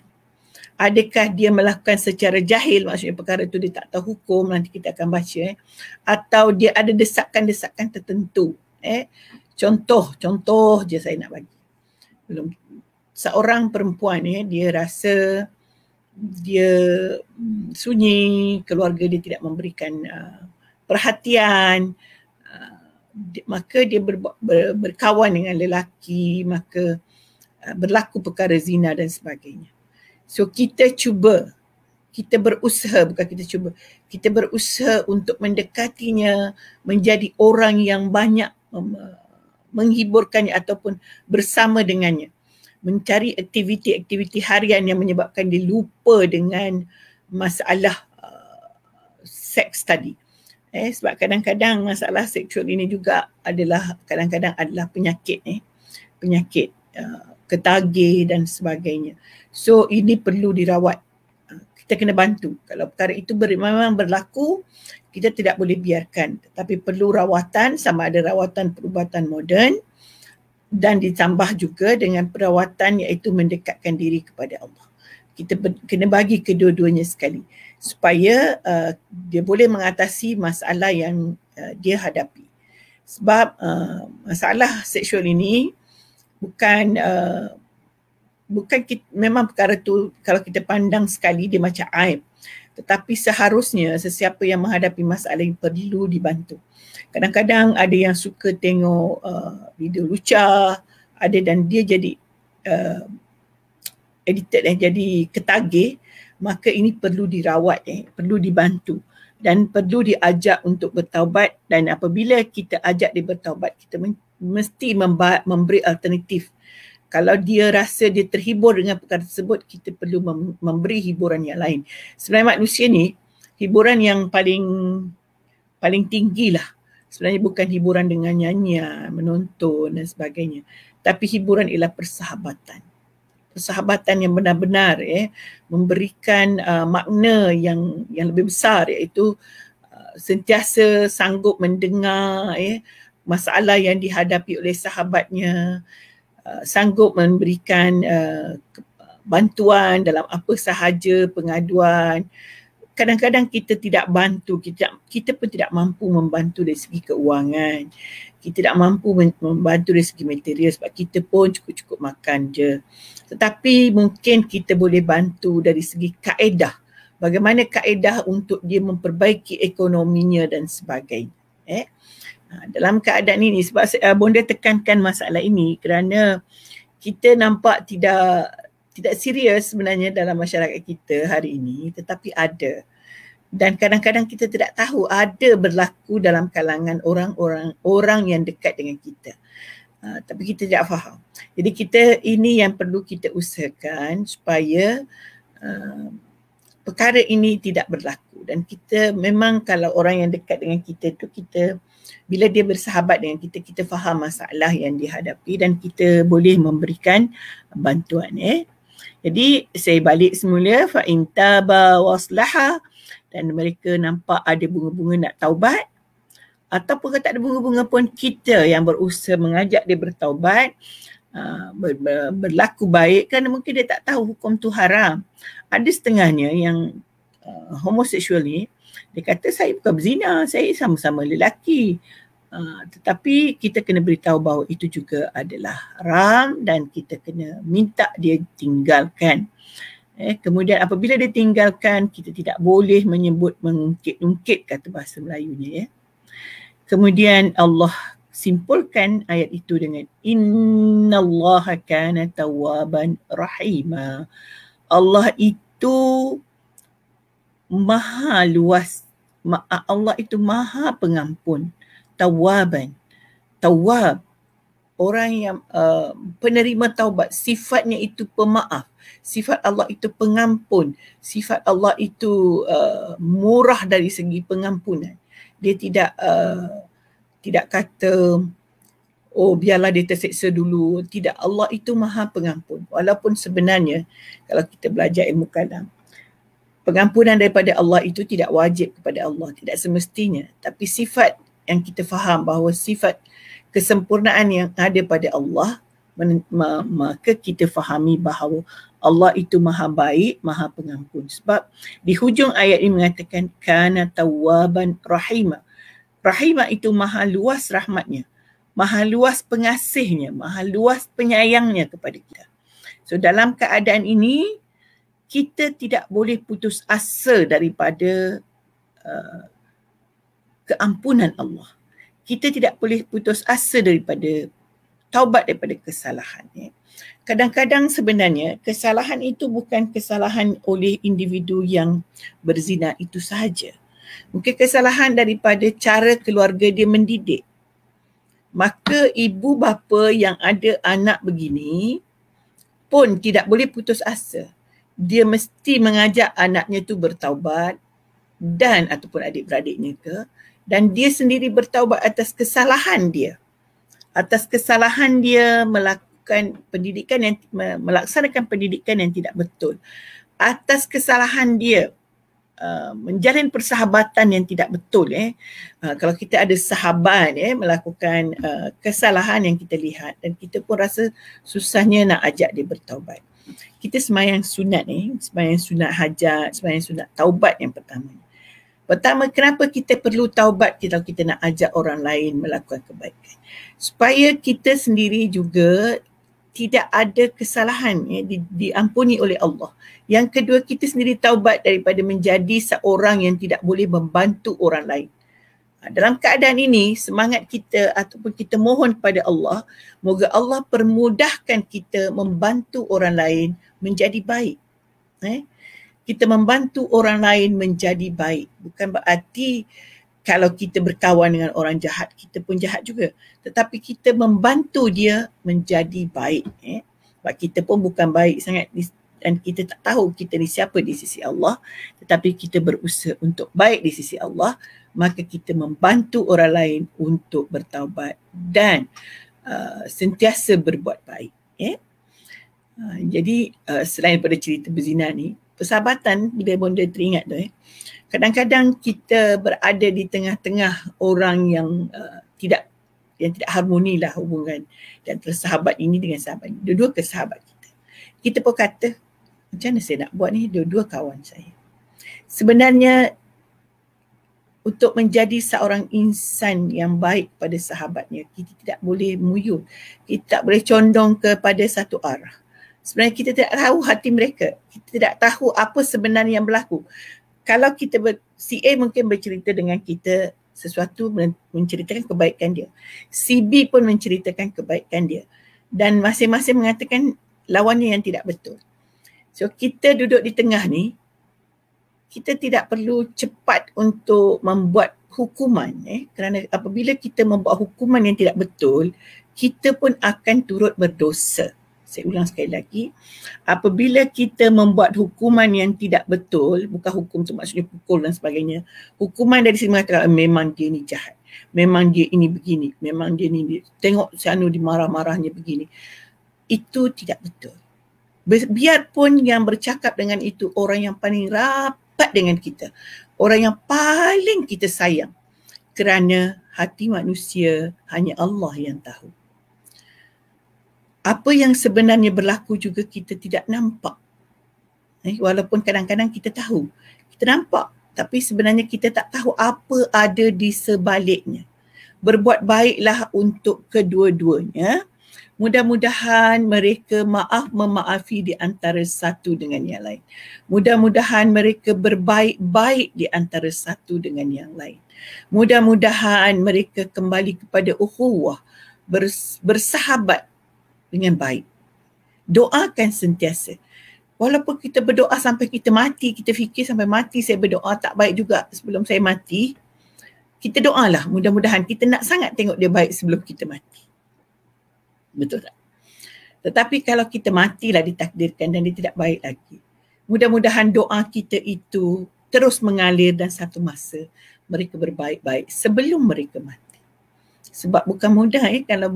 Adakah dia melakukan secara jahil, maksudnya perkara itu dia tak tahu hukum, nanti kita akan baca. Atau dia ada desakan-desakan tertentu. Contoh je saya nak bagi. Seorang perempuan dia rasa dia sunyi, keluarga dia tidak memberikan perhatian, maka dia berkawan dengan lelaki, maka berlaku perkara zina dan sebagainya. So kita berusaha, kita berusaha untuk mendekatinya, menjadi orang yang banyak menghiburkannya ataupun bersama dengannya, mencari aktiviti-aktiviti harian yang menyebabkan dia lupa dengan masalah seks tadi. Sebab kadang-kadang masalah seksual ini juga adalah penyakit ketagih dan sebagainya. So ini perlu dirawat. Kita kena bantu. Kalau perkara itu memang berlaku, kita tidak boleh biarkan. Tetapi perlu rawatan, sama ada rawatan perubatan moden dan ditambah juga dengan perawatan iaitu mendekatkan diri kepada Allah. Kita kena bagi kedua-duanya sekali supaya dia boleh mengatasi masalah yang dia hadapi. Sebab masalah seksual ini bukan memang perkara tu kalau kita pandang sekali dia macam aib, tetapi seharusnya sesiapa yang menghadapi masalah ini perlu dibantu. Kadang-kadang ada yang suka tengok video lucah, ada dan dia jadi addicted jadi ketagih, maka ini perlu dirawat, perlu dibantu dan perlu diajak untuk bertaubat. Dan apabila kita ajak dia bertaubat, kita mesti memberi alternatif. Kalau dia rasa dia terhibur dengan perkara tersebut, kita perlu memberi hiburan yang lain. Sebenarnya manusia ni, hiburan yang paling tinggi lah. Sebenarnya bukan hiburan dengan nyanyian, menonton dan sebagainya. Tapi hiburan ialah persahabatan. Persahabatan yang benar-benar memberikan makna yang lebih besar, iaitu sentiasa sanggup mendengar masalah yang dihadapi oleh sahabatnya, sanggup memberikan bantuan dalam apa sahaja pengaduan. Kadang-kadang kita tidak bantu, kita pun tidak mampu membantu dari segi keuangan, kita tidak mampu membantu dari segi material sebab kita pun cukup-cukup makan je. Tetapi mungkin kita boleh bantu dari segi kaedah, bagaimana kaedah untuk dia memperbaiki ekonominya dan sebagainya. Dalam keadaan ini, sebab Bonda tekankan masalah ini kerana kita nampak tidak serius sebenarnya dalam masyarakat kita hari ini, tetapi ada. Dan kadang-kadang kita tidak tahu ada berlaku dalam kalangan orang yang dekat dengan kita. Tapi kita tidak faham. Jadi ini yang perlu kita usahakan supaya perkara ini tidak berlaku. Dan kita memang kalau orang yang dekat dengan kita tu, bila dia bersahabat dengan kita, kita faham masalah yang dihadapi dan kita boleh memberikan bantuan. Jadi saya balik semula, fa in taba waslaha, dan mereka nampak ada bunga-bunga nak taubat, ataupun kalau tak ada bunga-bunga pun kita yang berusaha mengajak dia bertaubat, berlaku baik, kerana mungkin dia tak tahu hukum tu haram. Ada setengahnya yang homoseksual ni, dia kata saya bukan berzina, saya sama-sama lelaki. Tetapi kita kena beritahu bahawa itu juga adalah haram dan kita kena minta dia tinggalkan. Kemudian apabila dia tinggalkan, kita tidak boleh menyebut mengungkit-ungkit kata bahasa Melayunya. Kemudian Allah simpulkan ayat itu dengan innallaha kana tawwaban rahima. Allah itu maha luas, Allah itu maha pengampun. Tawwaban, tawwab, orang yang penerima taubat, sifatnya itu pemaaf, sifat Allah itu pengampun, sifat Allah itu murah dari segi pengampunan. Dia tidak kata oh biarlah dia terseksa dulu. Tidak, Allah itu maha pengampun. Walaupun sebenarnya kalau kita belajar ilmu kalam, pengampunan daripada Allah itu tidak wajib kepada Allah, tidak semestinya. Tapi sifat yang kita faham bahawa sifat kesempurnaan yang ada pada Allah, maka kita fahami bahawa Allah itu maha baik, maha pengampun. Sebab di hujung ayat ini mengatakan kana tawwaban rahima. Rahima itu maha luas rahmatnya, maha luas pengasihnya, maha luas penyayangnya kepada kita. So dalam keadaan ini, kita tidak boleh putus asa daripada keampunan Allah. Kita tidak boleh putus asa daripada taubat daripada kesalahan. Kadang-kadang sebenarnya kesalahan itu bukan kesalahan oleh individu yang berzina itu sahaja. Mungkin kesalahan daripada cara keluarga dia mendidik. Maka ibu bapa yang ada anak begini pun tidak boleh putus asa. Dia mesti mengajak anaknya tu bertaubat dan ataupun adik-beradiknya ke, dan dia sendiri bertaubat atas kesalahan dia. Atas kesalahan dia melakukan pendidikan yang melaksanakan pendidikan yang tidak betul. Atas kesalahan dia menjalin persahabatan yang tidak betul. Kalau kita ada sahabat melakukan kesalahan yang kita lihat dan kita pun rasa susahnya nak ajak dia bertaubat. Kita sembahyang sunat sembahyang sunat hajat, sembahyang sunat taubat yang pertama. Pertama, kenapa kita perlu taubat kalau kita nak ajak orang lain melakukan kebaikan? Supaya kita sendiri juga tidak ada kesalahan diampuni oleh Allah. Yang kedua, kita sendiri taubat daripada menjadi seorang yang tidak boleh membantu orang lain. Dalam keadaan ini, semangat kita ataupun kita mohon kepada Allah, moga Allah permudahkan kita membantu orang lain menjadi baik. Kita membantu orang lain menjadi baik. Bukan berarti kalau kita berkawan dengan orang jahat, kita pun jahat juga. Tetapi kita membantu dia menjadi baik. Sebab kita pun bukan baik sangat dan kita tak tahu kita ni siapa di sisi Allah. Tetapi kita berusaha untuk baik di sisi Allah. Maka kita membantu orang lain untuk bertaubat dan sentiasa berbuat baik. Jadi selain daripada cerita berzina ni, persahabatan bila bonda teringat tu kadang-kadang kita berada di tengah-tengah orang yang tidak harmoni lah hubungan dan antara sahabat ini dengan sahabat ini. Dua-dua ke sahabat kita. Kita pun kata, macam mana saya nak buat ni, dua-dua kawan saya. Sebenarnya untuk menjadi seorang insan yang baik pada sahabatnya, kita tidak boleh muyul. Kita tak boleh condong kepada satu arah. Sebenarnya kita tidak tahu hati mereka. Kita tidak tahu apa sebenarnya yang berlaku. Kalau kita si A mungkin bercerita dengan kita sesuatu, menceritakan kebaikan dia. Si B pun menceritakan kebaikan dia. Dan masing-masing mengatakan lawannya yang tidak betul. So kita duduk di tengah ni, kita tidak perlu cepat untuk membuat hukuman. Kerana apabila kita membuat hukuman yang tidak betul, kita pun akan turut berdosa. Saya ulang sekali lagi, apabila kita membuat hukuman yang tidak betul, bukan hukum tu maksudnya pukul dan sebagainya, hukuman dari sini mengatakan memang dia ni jahat, memang dia ini begini, memang dia ni tengok si Anu dimarah-marahnya begini. Itu tidak betul. Biarpun yang bercakap dengan itu orang yang paling rapat dengan kita, orang yang paling kita sayang, kerana hati manusia hanya Allah yang tahu. Apa yang sebenarnya berlaku juga kita tidak nampak. Walaupun kadang-kadang kita tahu. Kita nampak. Tapi sebenarnya kita tak tahu apa ada di sebaliknya. Berbuat baiklah untuk kedua-duanya. Mudah-mudahan mereka memaafi di antara satu dengan yang lain. Mudah-mudahan mereka berbaik-baik di antara satu dengan yang lain. Mudah-mudahan mereka kembali kepada ukhuwah, bersahabat dengan baik. Doakan sentiasa. Walaupun kita berdoa sampai kita mati, kita fikir sampai mati saya berdoa tak baik juga sebelum saya mati, kita doalah mudah-mudahan kita nak sangat tengok dia baik sebelum kita mati. Betul tak? Tetapi kalau kita matilah ditakdirkan dan dia tidak baik lagi, mudah-mudahan doa kita itu terus mengalir dan satu masa mereka berbaik-baik sebelum mereka mati. Sebab bukan mudah kalau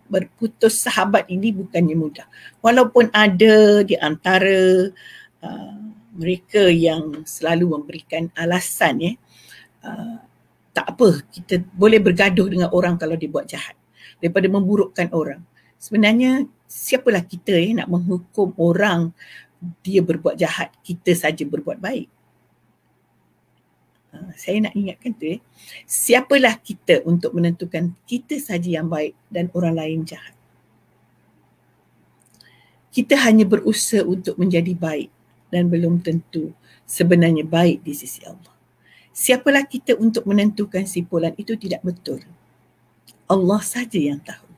berputus sahabat ini, bukannya mudah. Walaupun ada di antara mereka yang selalu memberikan alasan tak apa, kita boleh bergaduh dengan orang kalau dia buat jahat daripada memburukkan orang. Sebenarnya siapalah kita nak menghukum orang dia berbuat jahat, kita saja berbuat baik. Saya nak ingatkan tu siapalah kita untuk menentukan kita saja yang baik dan orang lain jahat. Kita hanya berusaha untuk menjadi baik. dan belum tentu sebenarnya baik di sisi Allah. Siapalah kita untuk menentukan simpulan itu tidak betul. Allah saja yang tahu.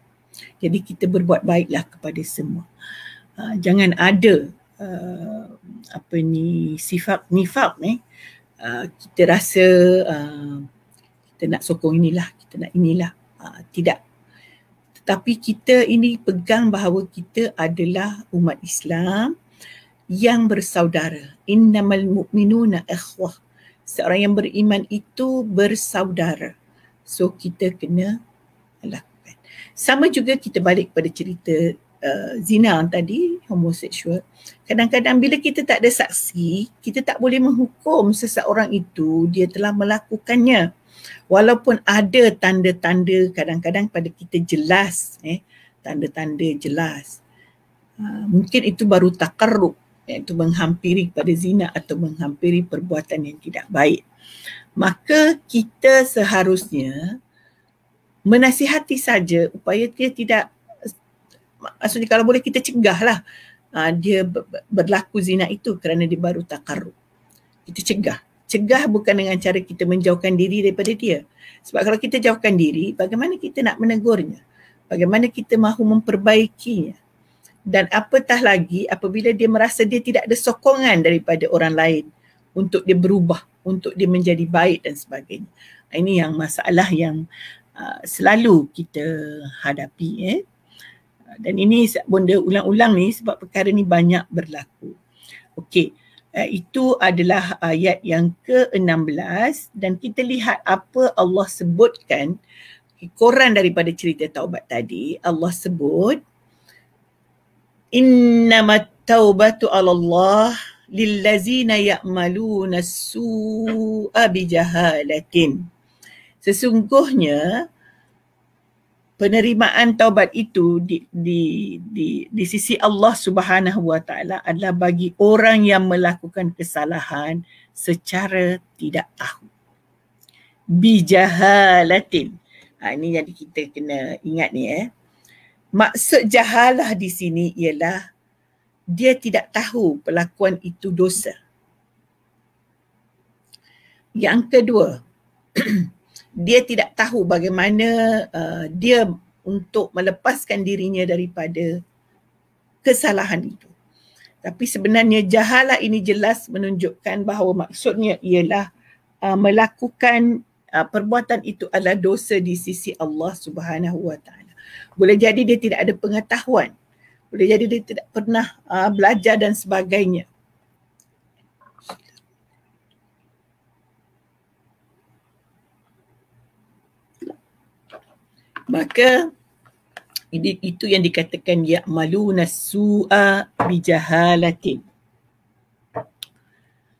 Jadi kita berbuat baiklah kepada semua. Jangan ada sifat nifaq ni. Kita rasa kita nak sokong inilah, kita nak inilah. Tidak. Tetapi kita ini pegang bahawa kita adalah umat Islam yang bersaudara. Innamal mu'minuna ikhwah. Seorang yang beriman itu bersaudara. So kita kena lakukan. Sama juga kita balik pada cerita zina tadi, homoseksual. Kadang-kadang bila kita tak ada saksi, kita tak boleh menghukum seseorang itu dia telah melakukannya. Walaupun ada tanda-tanda kadang-kadang pada kita jelas, tanda-tanda jelas. Mungkin itu baru takarrub, iaitu menghampiri pada zina atau menghampiri perbuatan yang tidak baik. Maka kita seharusnya menasihati saja upaya dia tidak, maksudnya kalau boleh kita cegahlah dia berlaku zina itu kerana dia baru takarrub. Kita cegah. Cegah bukan dengan cara kita menjauhkan diri daripada dia. Sebab kalau kita jauhkan diri, bagaimana kita nak menegurnya? Bagaimana kita mahu memperbaikinya? Dan apatah lagi apabila dia merasa dia tidak ada sokongan daripada orang lain untuk dia berubah, untuk dia menjadi baik dan sebagainya. Ini yang masalah yang selalu kita hadapi. Dan ini benda ulang-ulang ni sebab perkara ni banyak berlaku. Okey, itu adalah ayat yang ke-16 dan kita lihat apa Allah sebutkan. Koran daripada cerita taubat tadi, Allah sebut innamat taubatu 'alallah lillazina ya'maluna as-su'a bijahalatin. Sesungguhnya penerimaan taubat itu di sisi Allah Subhanahu wa taala adalah bagi orang yang melakukan kesalahan secara tidak tahu. Bijahalatin. Ini yang kita kena ingat ni. Maksud jahalah di sini ialah dia tidak tahu perlakuan itu dosa. Yang kedua, dia tidak tahu bagaimana dia untuk melepaskan dirinya daripada kesalahan itu. Tapi sebenarnya jahalah ini jelas menunjukkan bahawa maksudnya ialah melakukan perbuatan itu adalah dosa di sisi Allah Subhanahu wa taala. Boleh jadi dia tidak ada pengetahuan. Boleh jadi dia tidak pernah belajar dan sebagainya. Maka itu yang dikatakan ya'maluna su'a bijahalatin.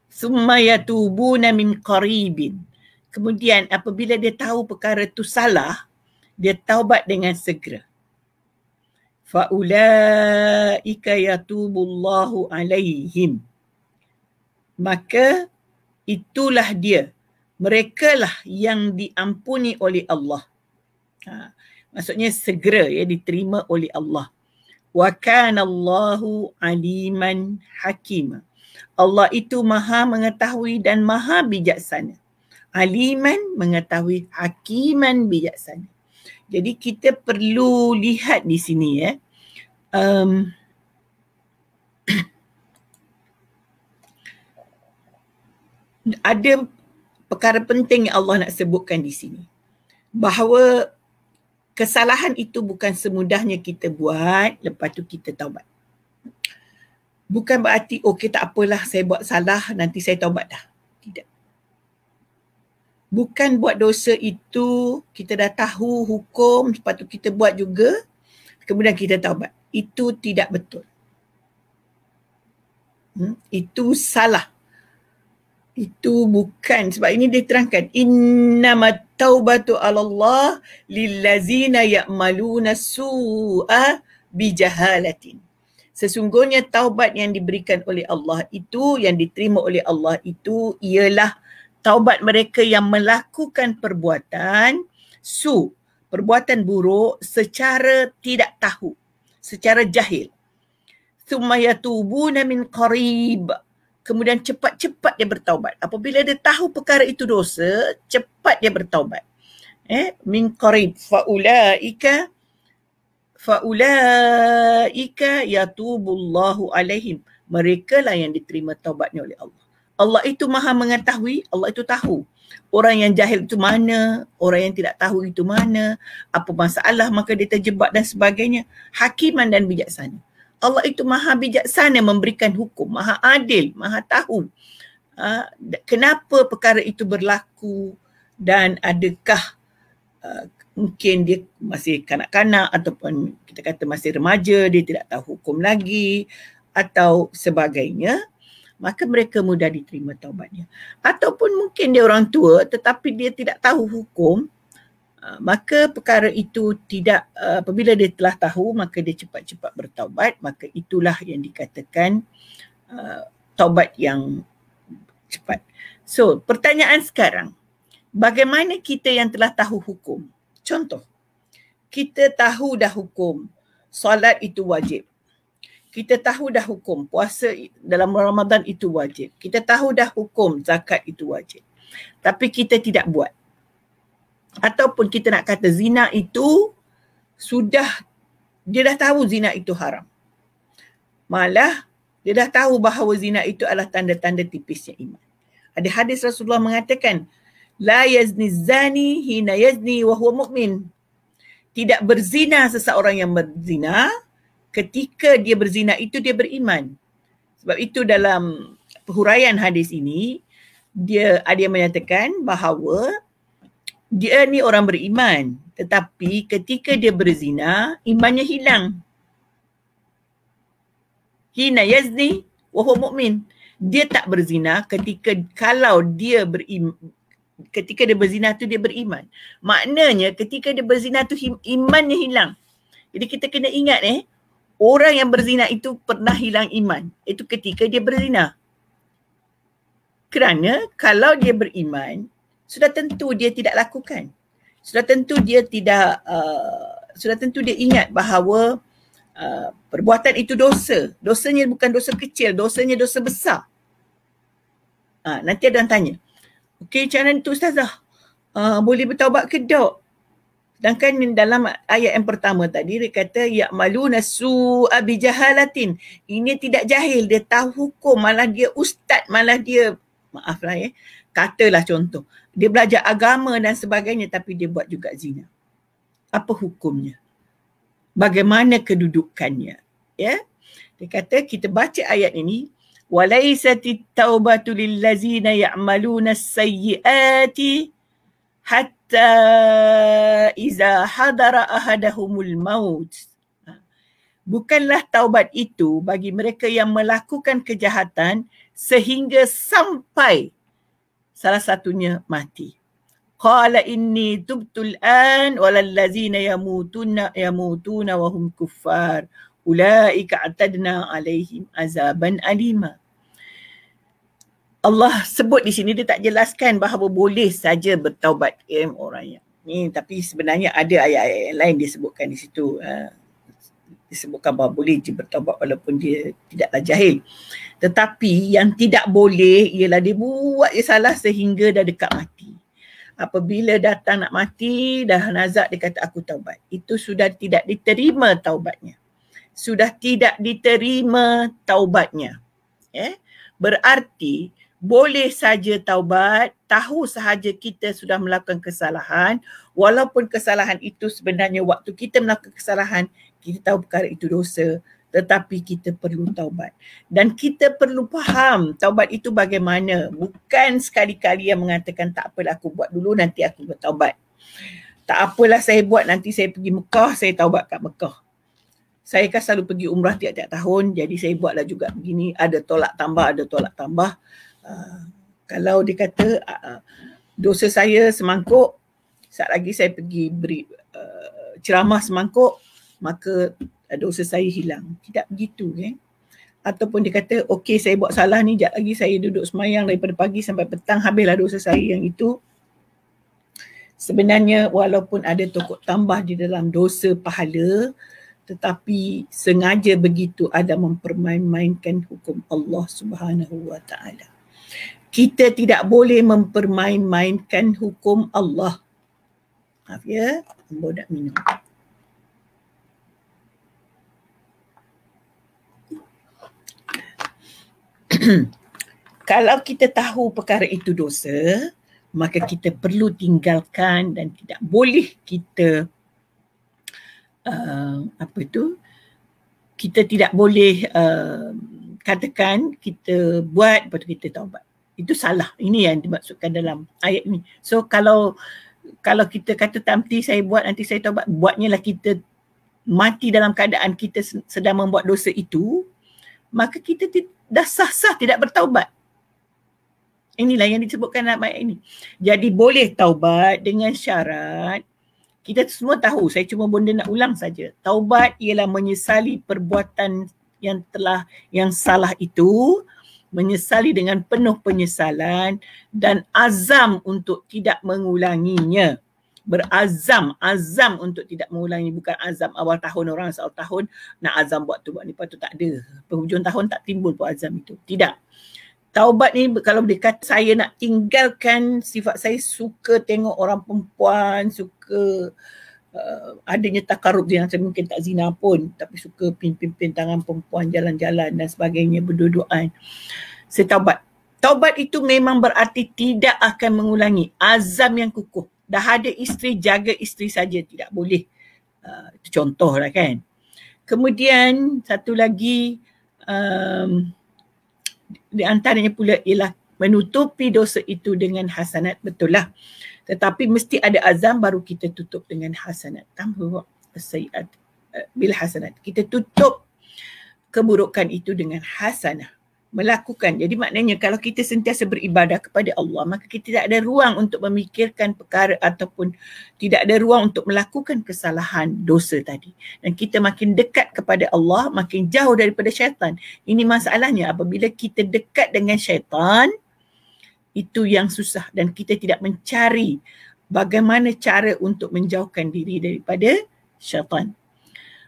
Summa yatubuna min qaribin. Kemudian apabila dia tahu perkara itu salah, dia taubat dengan segera. Faulaika yatubullahu alaihim. Maka itulah dia. Merekalah yang diampuni oleh Allah. Maksudnya segera diterima oleh Allah. Wa kana Allahu aliman hakima. Allah itu maha mengetahui dan maha bijaksana. Aliman mengetahui, hakiman bijaksana. Jadi kita perlu lihat di sini ada perkara penting yang Allah nak sebutkan di sini. Bahawa kesalahan itu bukan semudahnya kita buat, lepas tu kita taubat. Bukan berarti, okey tak apalah saya buat salah, nanti saya taubat dah. Tidak. Bukan buat dosa itu, kita dah tahu hukum, lepas tu kita buat juga, kemudian kita taubat. Itu tidak betul. Itu salah. Itu bukan, sebab ini diterangkan innamat taubatu 'alallah lillazina ya'maluna su'a bijahalatin. Sesungguhnya taubat yang diberikan oleh Allah itu, yang diterima oleh Allah itu ialah taubat mereka yang melakukan perbuatan perbuatan buruk secara tidak tahu, secara jahil. Thumma yatubuna min qarib. kemudian cepat-cepat dia bertaubat. Apabila dia tahu perkara itu dosa, cepat dia bertaubat. Min qarib faulaika yatubullahu alaihim. Mereka lah yang diterima taubatnya oleh Allah. Allah itu maha mengetahui, Allah itu tahu. Orang yang jahil itu mana, orang yang tidak tahu itu mana, apa masalah maka dia terjebak dan sebagainya. Hakiman dan bijaksana. Allah itu maha bijaksana memberikan hukum, maha adil, maha tahu. Kenapa perkara itu berlaku dan adakah mungkin dia masih kanak-kanak ataupun kita kata masih remaja, dia tidak tahu hukum lagi atau sebagainya, maka mereka mudah diterima taubatnya. Ataupun mungkin dia orang tua tetapi dia tidak tahu hukum, maka perkara itu tidak, apabila dia telah tahu maka dia cepat-cepat bertaubat, maka itulah yang dikatakan taubat yang cepat. So, pertanyaan sekarang, bagaimana kita yang telah tahu hukum? Contoh, kita tahu dah hukum solat itu wajib. Kita tahu dah hukum puasa dalam Ramadan itu wajib. Kita tahu dah hukum zakat itu wajib. Tapi kita tidak buat. Ataupun kita nak kata zina itu dia dah tahu zina itu haram. Malah dia dah tahu bahawa zina itu adalah tanda-tanda tipisnya iman. Ada hadis Rasulullah mengatakan, la yazni zani hina yazni wa huwa mu'min. Tidak berzina seseorang yang berzina ketika dia berzina itu dia beriman. Sebab itu dalam huraian hadis ini dia ada yang menyatakan bahawa dia ni orang beriman, tetapi ketika dia berzina imannya hilang. Hina yazni wa huwa mu'min. Dia tak berzina kalau dia beriman. Ketika dia berzina tu dia beriman. Maknanya ketika dia berzina tu imannya hilang. Jadi kita kena ingat orang yang berzina itu pernah hilang iman. Itu ketika dia berzina. Kerana kalau dia beriman, sudah tentu dia tidak lakukan. Sudah tentu dia tidak, sudah tentu dia ingat bahawa perbuatan itu dosa. Dosanya bukan dosa kecil, dosanya dosa besar. Nanti ada orang tanya, okey, macam mana tu Ustazah? Boleh bertaubat ke tak? Sedangkan dalam ayat yang pertama tadi dia kata ya'maluna su'a bijahalatin. Ini tidak jahil, dia tahu hukum, malah dia ustaz, malah dia katalah contoh, dia belajar agama dan sebagainya tapi dia buat juga zina. Apa hukumnya? Bagaimana kedudukannya? Ya? Dia kata kita baca ayat ini, walaisatit taubatu lillazina ya'maluna as-sayyi'ati hatta iza hadara ahadahumul maut. Bukanlah taubat itu bagi mereka yang melakukan kejahatan sehingga sampai salah satunya mati. Qala inni tubtul an walallazina yamutuna wa hum kuffar ulaika atadna alaihim azaban alima. Allah sebut di sini, dia tak jelaskan bahawa boleh saja bertaubat orang yang ni, tapi sebenarnya ada ayat-ayat yang lain disebutkan di situ. Disebutkan bahawa boleh je bertaubat walaupun dia tidaklah jahil. Tetapi yang tidak boleh ialah dia buat je salah sehingga dah dekat mati. Apabila datang nak mati, dah nazak dia kata aku taubat. Itu sudah tidak diterima taubatnya. Sudah tidak diterima taubatnya. Berarti boleh saja taubat, tahu sahaja kita sudah melakukan kesalahan, walaupun kesalahan itu sebenarnya waktu kita melakukan kesalahan, kita tahu perkara itu dosa, tetapi kita perlu taubat. Dan kita perlu faham taubat itu bagaimana. Bukan sekali-kali yang mengatakan tak apalah aku buat dulu nanti aku bertaubat. Tak apalah saya buat nanti saya pergi Mekah, saya taubat kat Mekah. Saya kan selalu pergi umrah tiap-tiap tahun, jadi saya buatlah juga begini, ada tolak tambah. Kalau dia kata dosa saya semangkuk, saat lagi saya pergi beri ceramah semangkuk, maka dosa saya hilang. Tidak begitu. Ataupun dia kata, okey saya buat salah ni, sekejap lagi saya duduk semayang daripada pagi sampai petang, habislah dosa saya yang itu. Sebenarnya walaupun ada tokok tambah di dalam dosa pahala, tetapi sengaja begitu ada mempermain-mainkan hukum Allah Subhanahu wa taala. Kita tidak boleh mempermain-mainkan hukum Allah. Maaf ya, Ambo nak minum. Kalau kita tahu perkara itu dosa, maka kita perlu tinggalkan dan tidak boleh kita kita tidak boleh katakan kita buat lepas tu kita taubat. Itu salah. Ini yang dimaksudkan dalam ayat ini. So kalau kita kata nanti saya buat, nanti saya taubat, buatnya lah kita mati dalam keadaan kita sedang membuat dosa itu, maka kita dah sah-sah tidak bertaubat. Inilah yang disebutkan dalam ayat ini. Jadi boleh taubat dengan syarat, kita semua tahu, saya cuma benda nak ulang saja. Taubat ialah menyesali perbuatan yang salah itu, menyesali dengan penuh penyesalan dan azam untuk tidak mengulanginya. Azam untuk tidak mengulangi, bukan azam awal tahun orang awal tahun nak azam buat tu buat ni, lepas tu tak ada. Penghujung tahun tak timbul pun azam itu. Tidak. Taubat ni kalau dia kata saya nak tinggalkan sifat saya suka tengok orang perempuan, suka adanya takarub yang saya mungkin tak zina pun, tapi suka pimpin tangan perempuan jalan-jalan dan sebagainya, berdua-duaan. Saya taubat. Taubat itu memang berarti tidak akan mengulangi. Azam yang kukuh. Dah ada isteri, jaga isteri saja, tidak boleh. Itu contoh lah kan. Kemudian satu lagi, di antaranya pula ialah menutupi dosa itu dengan hasanat. Betul lah. Tetapi mesti ada azam baru kita tutup dengan hasanat. Tamhu as-sayyi'at bil hasanat. Kita tutup keburukan itu dengan hasanah. Melakukan. Jadi maknanya kalau kita sentiasa beribadah kepada Allah, maka kita tidak ada ruang untuk memikirkan perkara ataupun tidak ada ruang untuk melakukan kesalahan dosa tadi. Dan kita makin dekat kepada Allah, makin jauh daripada syaitan. Ini masalahnya, apabila kita dekat dengan syaitan, itu yang susah dan kita tidak mencari bagaimana cara untuk menjauhkan diri daripada syaitan.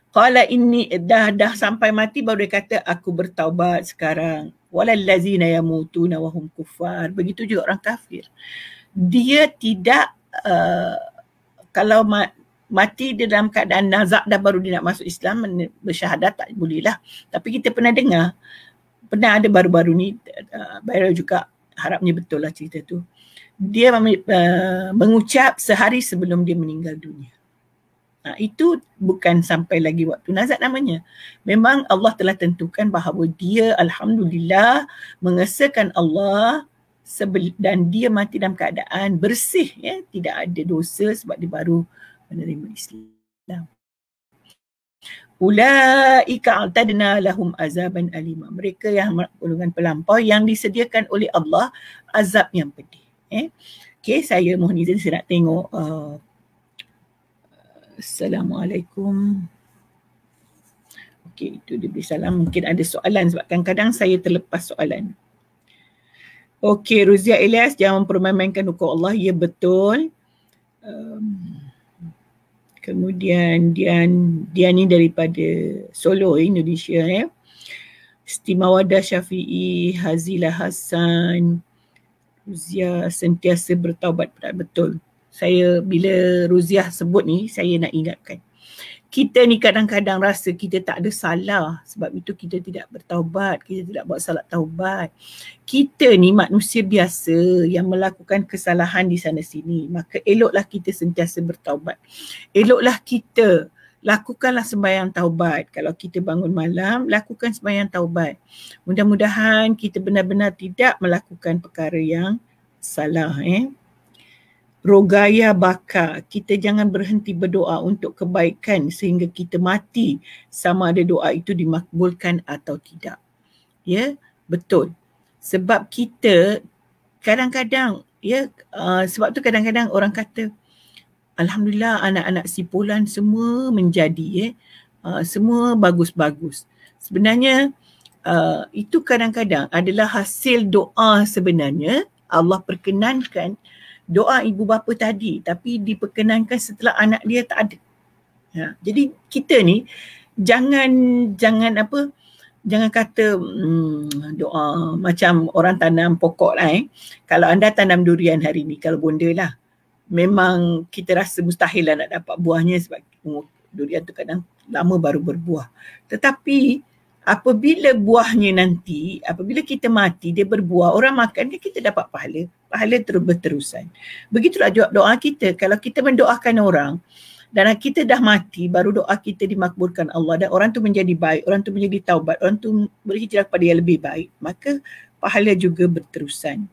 Qala inni dah sampai mati baru dia kata aku bertaubat sekarang. Walal ladzina yamutuna wa hum kuffar. Begitu juga orang kafir. Dia tidak kalau mati dia dalam keadaan nazak dah baru dia nak masuk Islam, bersyahadat tak boleh lah. Tapi kita pernah dengar, pernah ada baru-baru ni, viral juga, harapnya betul lah cerita tu. Dia mengucap sehari sebelum dia meninggal dunia. Itu bukan sampai lagi waktu nazak namanya. Memang Allah telah tentukan bahawa dia alhamdulillah mengesahkan Allah dan dia mati dalam keadaan bersih, ya, tidak ada dosa sebab dia baru menerima Islam. Ulaika a'tadna lahum azaban alima. Mereka yang golongan pelampau yang disediakan oleh Allah azab yang pedih. Okey, saya mohon izin saya nak tengok Assalamualaikum. Okey, itu dia beri salam. Mungkin ada soalan sebab kadang-kadang saya terlepas soalan. Okey, Ruzia Ilyas, jangan mempermainkan hukum Allah. Ya, betul. Kemudian dia ni daripada Solo, Indonesia. Istimawadah Syafi'i, Hazilah Hassan, Ruzia sentiasa bertaubat. Betul. Saya bila Ruziah sebut ni, saya nak ingatkan. Kita ni kadang-kadang rasa kita tak ada salah. Sebab itu kita tidak bertaubat. Kita tidak buat salat taubat. Kita ni manusia biasa yang melakukan kesalahan di sana sini. Maka eloklah kita sentiasa bertaubat. Eloklah kita lakukanlah sembahyang taubat. Kalau kita bangun malam, lakukan sembahyang taubat. Mudah-mudahan kita benar-benar tidak melakukan perkara yang salah. Rogaya Baka, kita jangan berhenti berdoa untuk kebaikan sehingga kita mati sama ada doa itu dimakbulkan atau tidak. Ya, betul. Sebab kita kadang-kadang, ya, sebab tu kadang-kadang orang kata, alhamdulillah anak-anak si Fulan semua menjadi, semua bagus-bagus. Sebenarnya itu kadang-kadang adalah hasil doa sebenarnya. Allah perkenankan doa ibu bapa tadi, tapi diperkenankan setelah anak dia tak ada. Jadi kita ni jangan apa, jangan kata doa macam orang tanam pokok lah Kalau anda tanam durian hari ni, kalau bonda lah, memang kita rasa mustahil lah nak dapat buahnya sebab durian tu kadang lama baru berbuah. Tetapi apabila buahnya nanti, apabila kita mati, dia berbuah, orang makan, kita dapat pahala terus berterusan. Begitulah doa kita. Kalau kita mendoakan orang dan kita dah mati, baru doa kita dimakbulkan Allah dan orang tu menjadi baik, orang tu menjadi taubat, orang tu berhijrah kepada yang lebih baik, maka pahala juga berterusan.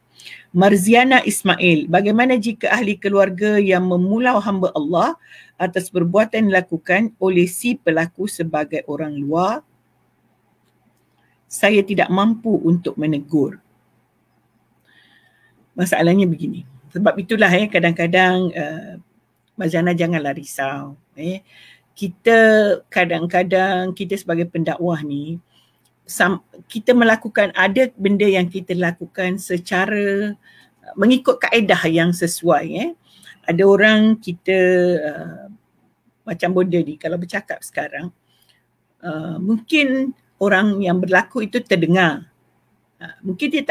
Marziana Ismail, bagaimana jika ahli keluarga yang memulau hamba Allah atas perbuatan dilakukan oleh si pelaku sebagai orang luar? Saya tidak mampu untuk menegur. Masalahnya begini. Sebab itulah kadang-kadang Marziana janganlah risau. Kita kadang-kadang kita sebagai pendakwah ni, kita melakukan, ada benda yang kita lakukan secara mengikut kaedah yang sesuai. Ada orang kita macam bonda ni, kalau bercakap sekarang, mungkin orang yang berlaku itu terdengar. Mungkin dia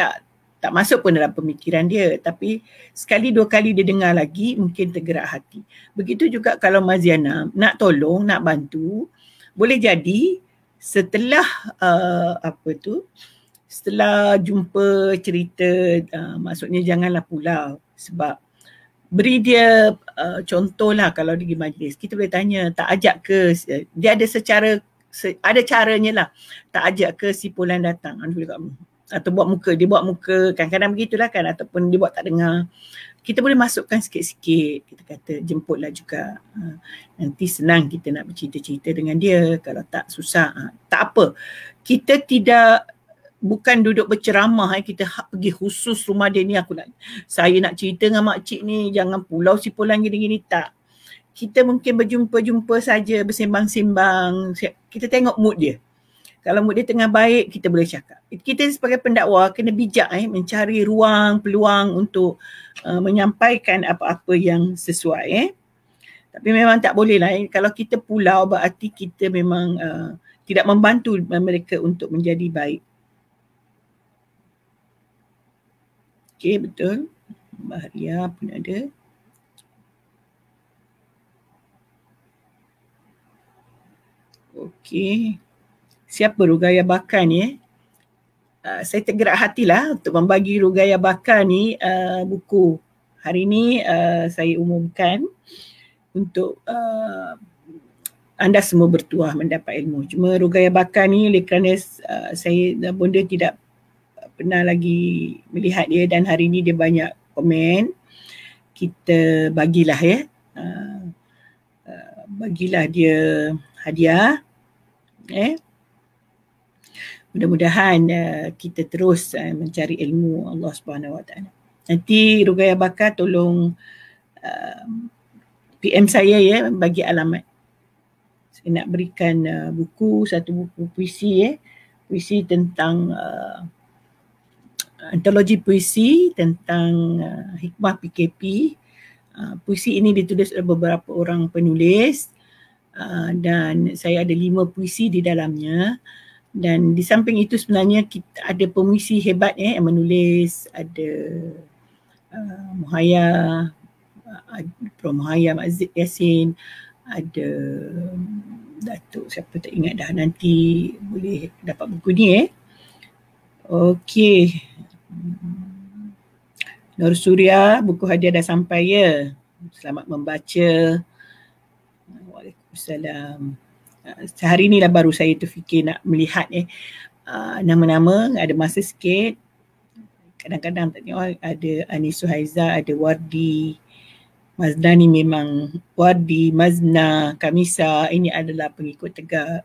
tak masuk pun dalam pemikiran dia, tapi sekali dua kali dia dengar lagi, mungkin tergerak hati. Begitu juga kalau Marziana nak tolong, nak bantu, boleh jadi setelah setelah jumpa cerita, maksudnya janganlah pulau, sebab beri dia contohlah. Kalau di majlis kita boleh tanya, tak ajak ke, dia ada ada caranya lah, tak ajak ke si Fulan datang, atau buat muka, dia buat muka, kadang-kadang begitulah kan, ataupun dia buat tak dengar. Kita boleh masukkan sikit-sikit, kita kata jemputlah juga, nanti senang kita nak bercerita-cerita dengan dia, kalau tak susah, tak apa. Kita bukan duduk berceramah, kita pergi khusus rumah dia ni, saya nak cerita dengan makcik ni, jangan pulau si Fulan gini-gini, tak. Kita mungkin berjumpa-jumpa saja, bersembang-sembang, kita tengok mood dia. Kalau mood dia tengah baik, kita boleh cakap. Kita sebagai pendakwa kena bijak mencari ruang, peluang untuk menyampaikan apa-apa yang sesuai. Tapi memang tak boleh lah. Kalau kita pulau, berarti kita memang tidak membantu mereka untuk menjadi baik. Okey, betul. Bahria pun ada. Okey. Siapa Rugaya Bakar ni? Saya tergerak hatilah untuk membagi Rugaya Bakar ni buku. Hari ni saya umumkan untuk anda semua bertuah mendapat ilmu. Cuma Rugaya Bakar ni oleh kerana saya dan bonda tidak pernah lagi melihat dia, dan hari ni dia banyak komen, kita bagilah bagilah dia hadiah. Mudah-mudahan kita terus mencari ilmu Allah Subhanahu Wa Taala. Nanti Rugaya Bakar tolong PM saya bagi alamat. Saya nak berikan satu buku puisi puisi tentang antologi puisi tentang hikmah PKP. Puisi ini ditulis oleh beberapa orang penulis, dan saya ada 5 puisi di dalamnya. Dan di samping itu sebenarnya kita ada pemuisi hebat yang menulis, ada Prof Muhayya Aziz Yassin, ada Datuk siapa tak ingat dah, nanti boleh dapat buku ni. Okey. Nur Surya, buku hadiah dah sampai ya. Selamat membaca. Waalaikumsalam. Sehari ni lah baru saya terfikir nak melihat nama-nama, ada masa sikit. Kadang-kadang tak tengok, ada Anis Suhaiza, ada Wardi, Mazna ni memang Wardi, Mazna, Kamisa, ini adalah pengikut tegak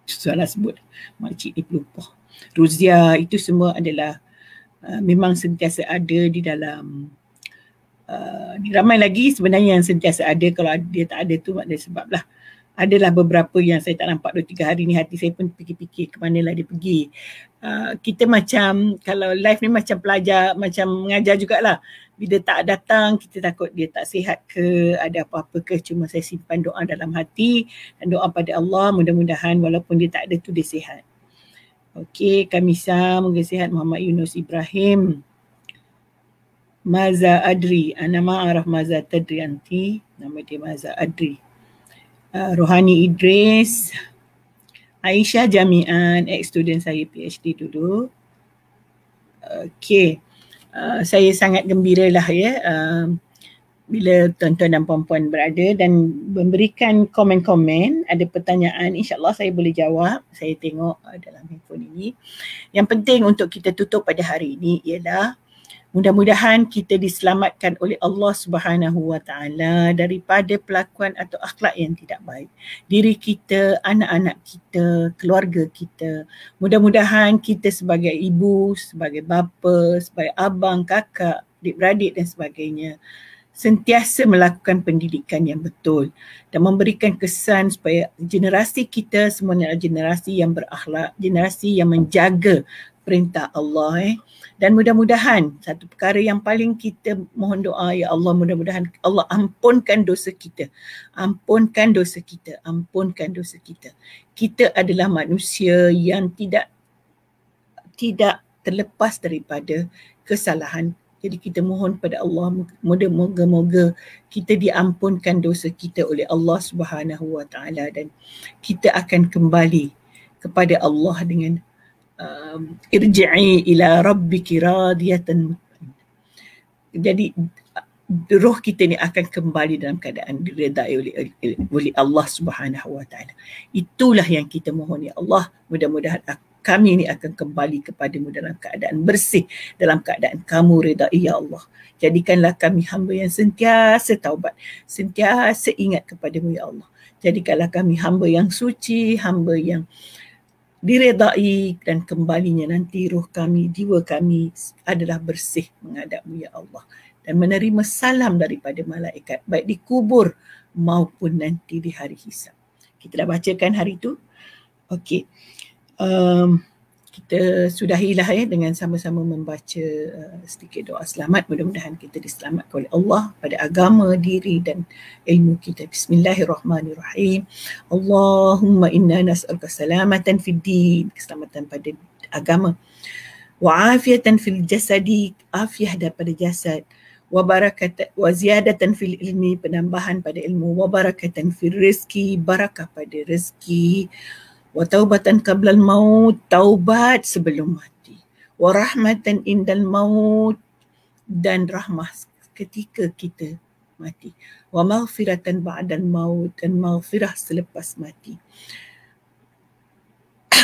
salah sebut, makcik ni pelupa. Ruzia, itu semua adalah memang sentiasa ada di dalam ramai lagi sebenarnya yang sentiasa ada. Kalau dia tak ada tu ada sebab lah. Adalah beberapa yang saya tak nampak 2-3 hari ni, hati saya pun fikir-fikir ke manalah dia pergi. kita macam kalau live ni macam pelajar, macam mengajar jugalah. Bila tak datang, kita takut dia tak sihat ke, ada apa-apa ke. Cuma saya simpan doa dalam hati dan doa pada Allah, mudah-mudahan walaupun dia tak ada tu dia sihat. Okey, Kamisa, moga sihat. Muhammad Yunus Ibrahim. Maza Adri, ana ma'araf Maza Tadri anti. Nama dia Maza Adri. Rohani Idris. Aisyah Jamian, ex-student saya PhD dulu. Okey, saya sangat gembira lah ya bila tuan-tuan dan puan-puan berada dan memberikan komen-komen. Ada pertanyaan, insyaAllah saya boleh jawab. Saya tengok dalam handphone ini. Yang penting untuk kita tutup pada hari ini ialah mudah-mudahan kita diselamatkan oleh Allah Subhanahu Wa Taala daripada pelakuan atau akhlak yang tidak baik. Diri kita, anak-anak kita, keluarga kita. Mudah-mudahan kita sebagai ibu, sebagai bapa, sebagai abang, kakak, adik-beradik dan sebagainya sentiasa melakukan pendidikan yang betul dan memberikan kesan supaya generasi kita semuanya adalah generasi yang berakhlak, generasi yang menjaga perintah Allah. Dan mudah-mudahan satu perkara yang paling kita mohon doa, ya Allah, mudah-mudahan Allah ampunkan dosa kita. Ampunkan dosa kita, ampunkan dosa kita. Kita adalah manusia yang tidak terlepas daripada kesalahan. Jadi kita mohon pada Allah, moga-moga kita diampunkan dosa kita oleh Allah Subhanahu Wa Taala dan kita akan kembali kepada Allah dengan irji'i ila rabbiki radiyatan. Jadi roh kita ni akan kembali dalam keadaan diredai oleh Allah Subhanahu Wa Taala. Itulah yang kita mohon, ya Allah, mudah-mudahan kami ni akan kembali kepadamu dalam keadaan bersih, dalam keadaan kamu redai, ya Allah. Jadikanlah kami hamba yang sentiasa taubat, sentiasa ingat kepadamu, ya Allah. Jadikanlah kami hamba yang suci, hamba yang diredai, dan kembalinya nanti roh kami, jiwa kami adalah bersih menghadapmu, ya Allah. Dan menerima salam daripada malaikat, baik di kubur maupun nanti di hari hisab. Kita dah bacakan hari itu. Okey. Kita sudahilah ya dengan sama-sama membaca sedikit doa selamat. Mudah-mudahan kita diselamatkan oleh Allah pada agama, diri dan ilmu kita. Bismillahirrahmanirrahim. Allahumma inna nas'aluka salamatan fid din, keselamatan pada agama, wa afiatan fil jasadi, afiah daripada jasad, wa barakatan wa ziyadatan fil ilmi, penambahan pada ilmu, wa barakatan fil rizki, barakah pada rezeki, wa taubatan qablal maut, taubat sebelum mati, wa rahmatan indal maut, dan rahmah ketika kita mati, wa maghfiratan ba'dal maut, dan maghfirah selepas mati.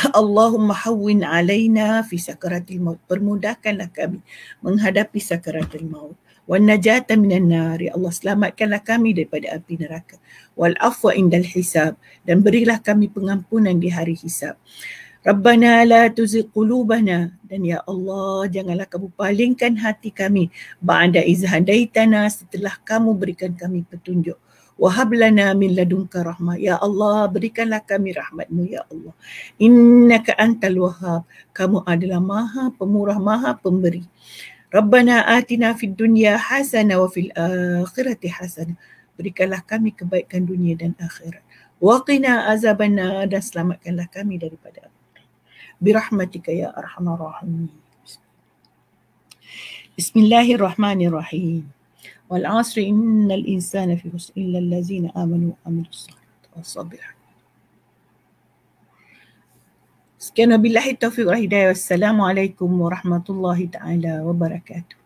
Allahumma hawwin alaina fi sakaratil maut, permudahkanlah kami menghadapi sakaratul maut. Wan najata minan nar, ya Allah, selamatkanlah kami daripada api neraka. Wal afwa indal hisab, dan berilah kami pengampunan di hari hisab. Rabbana la tuzigh qulubana, dan ya Allah, janganlah kamu palingkan hati kami ba'da iz hadaitana, setelah kamu berikan kami petunjuk. Wahab lana min ladunka rahmah, ya Allah, berikanlah kami rahmatmu, ya Allah. Innaka antal wahhab, kamu adalah maha pemurah, maha pemberi. Rabbana atina fid dunya hasanah wa fil akhirati hasanah, berikanlah kami kebaikan dunia dan akhirat. Wa qina azabannar, dan selamatkanlah kami daripada api. Birahmatika ya arhamar rahimin. Bismillahirrahmanirrahim. Wal 'asri innal insana fi khusr illa allazina amanu wa amilus salihati was-sabirin. Sekian wabillahi taufiq wal hidayah. Wassalamualaikum warahmatullahi taala wabarakatuh.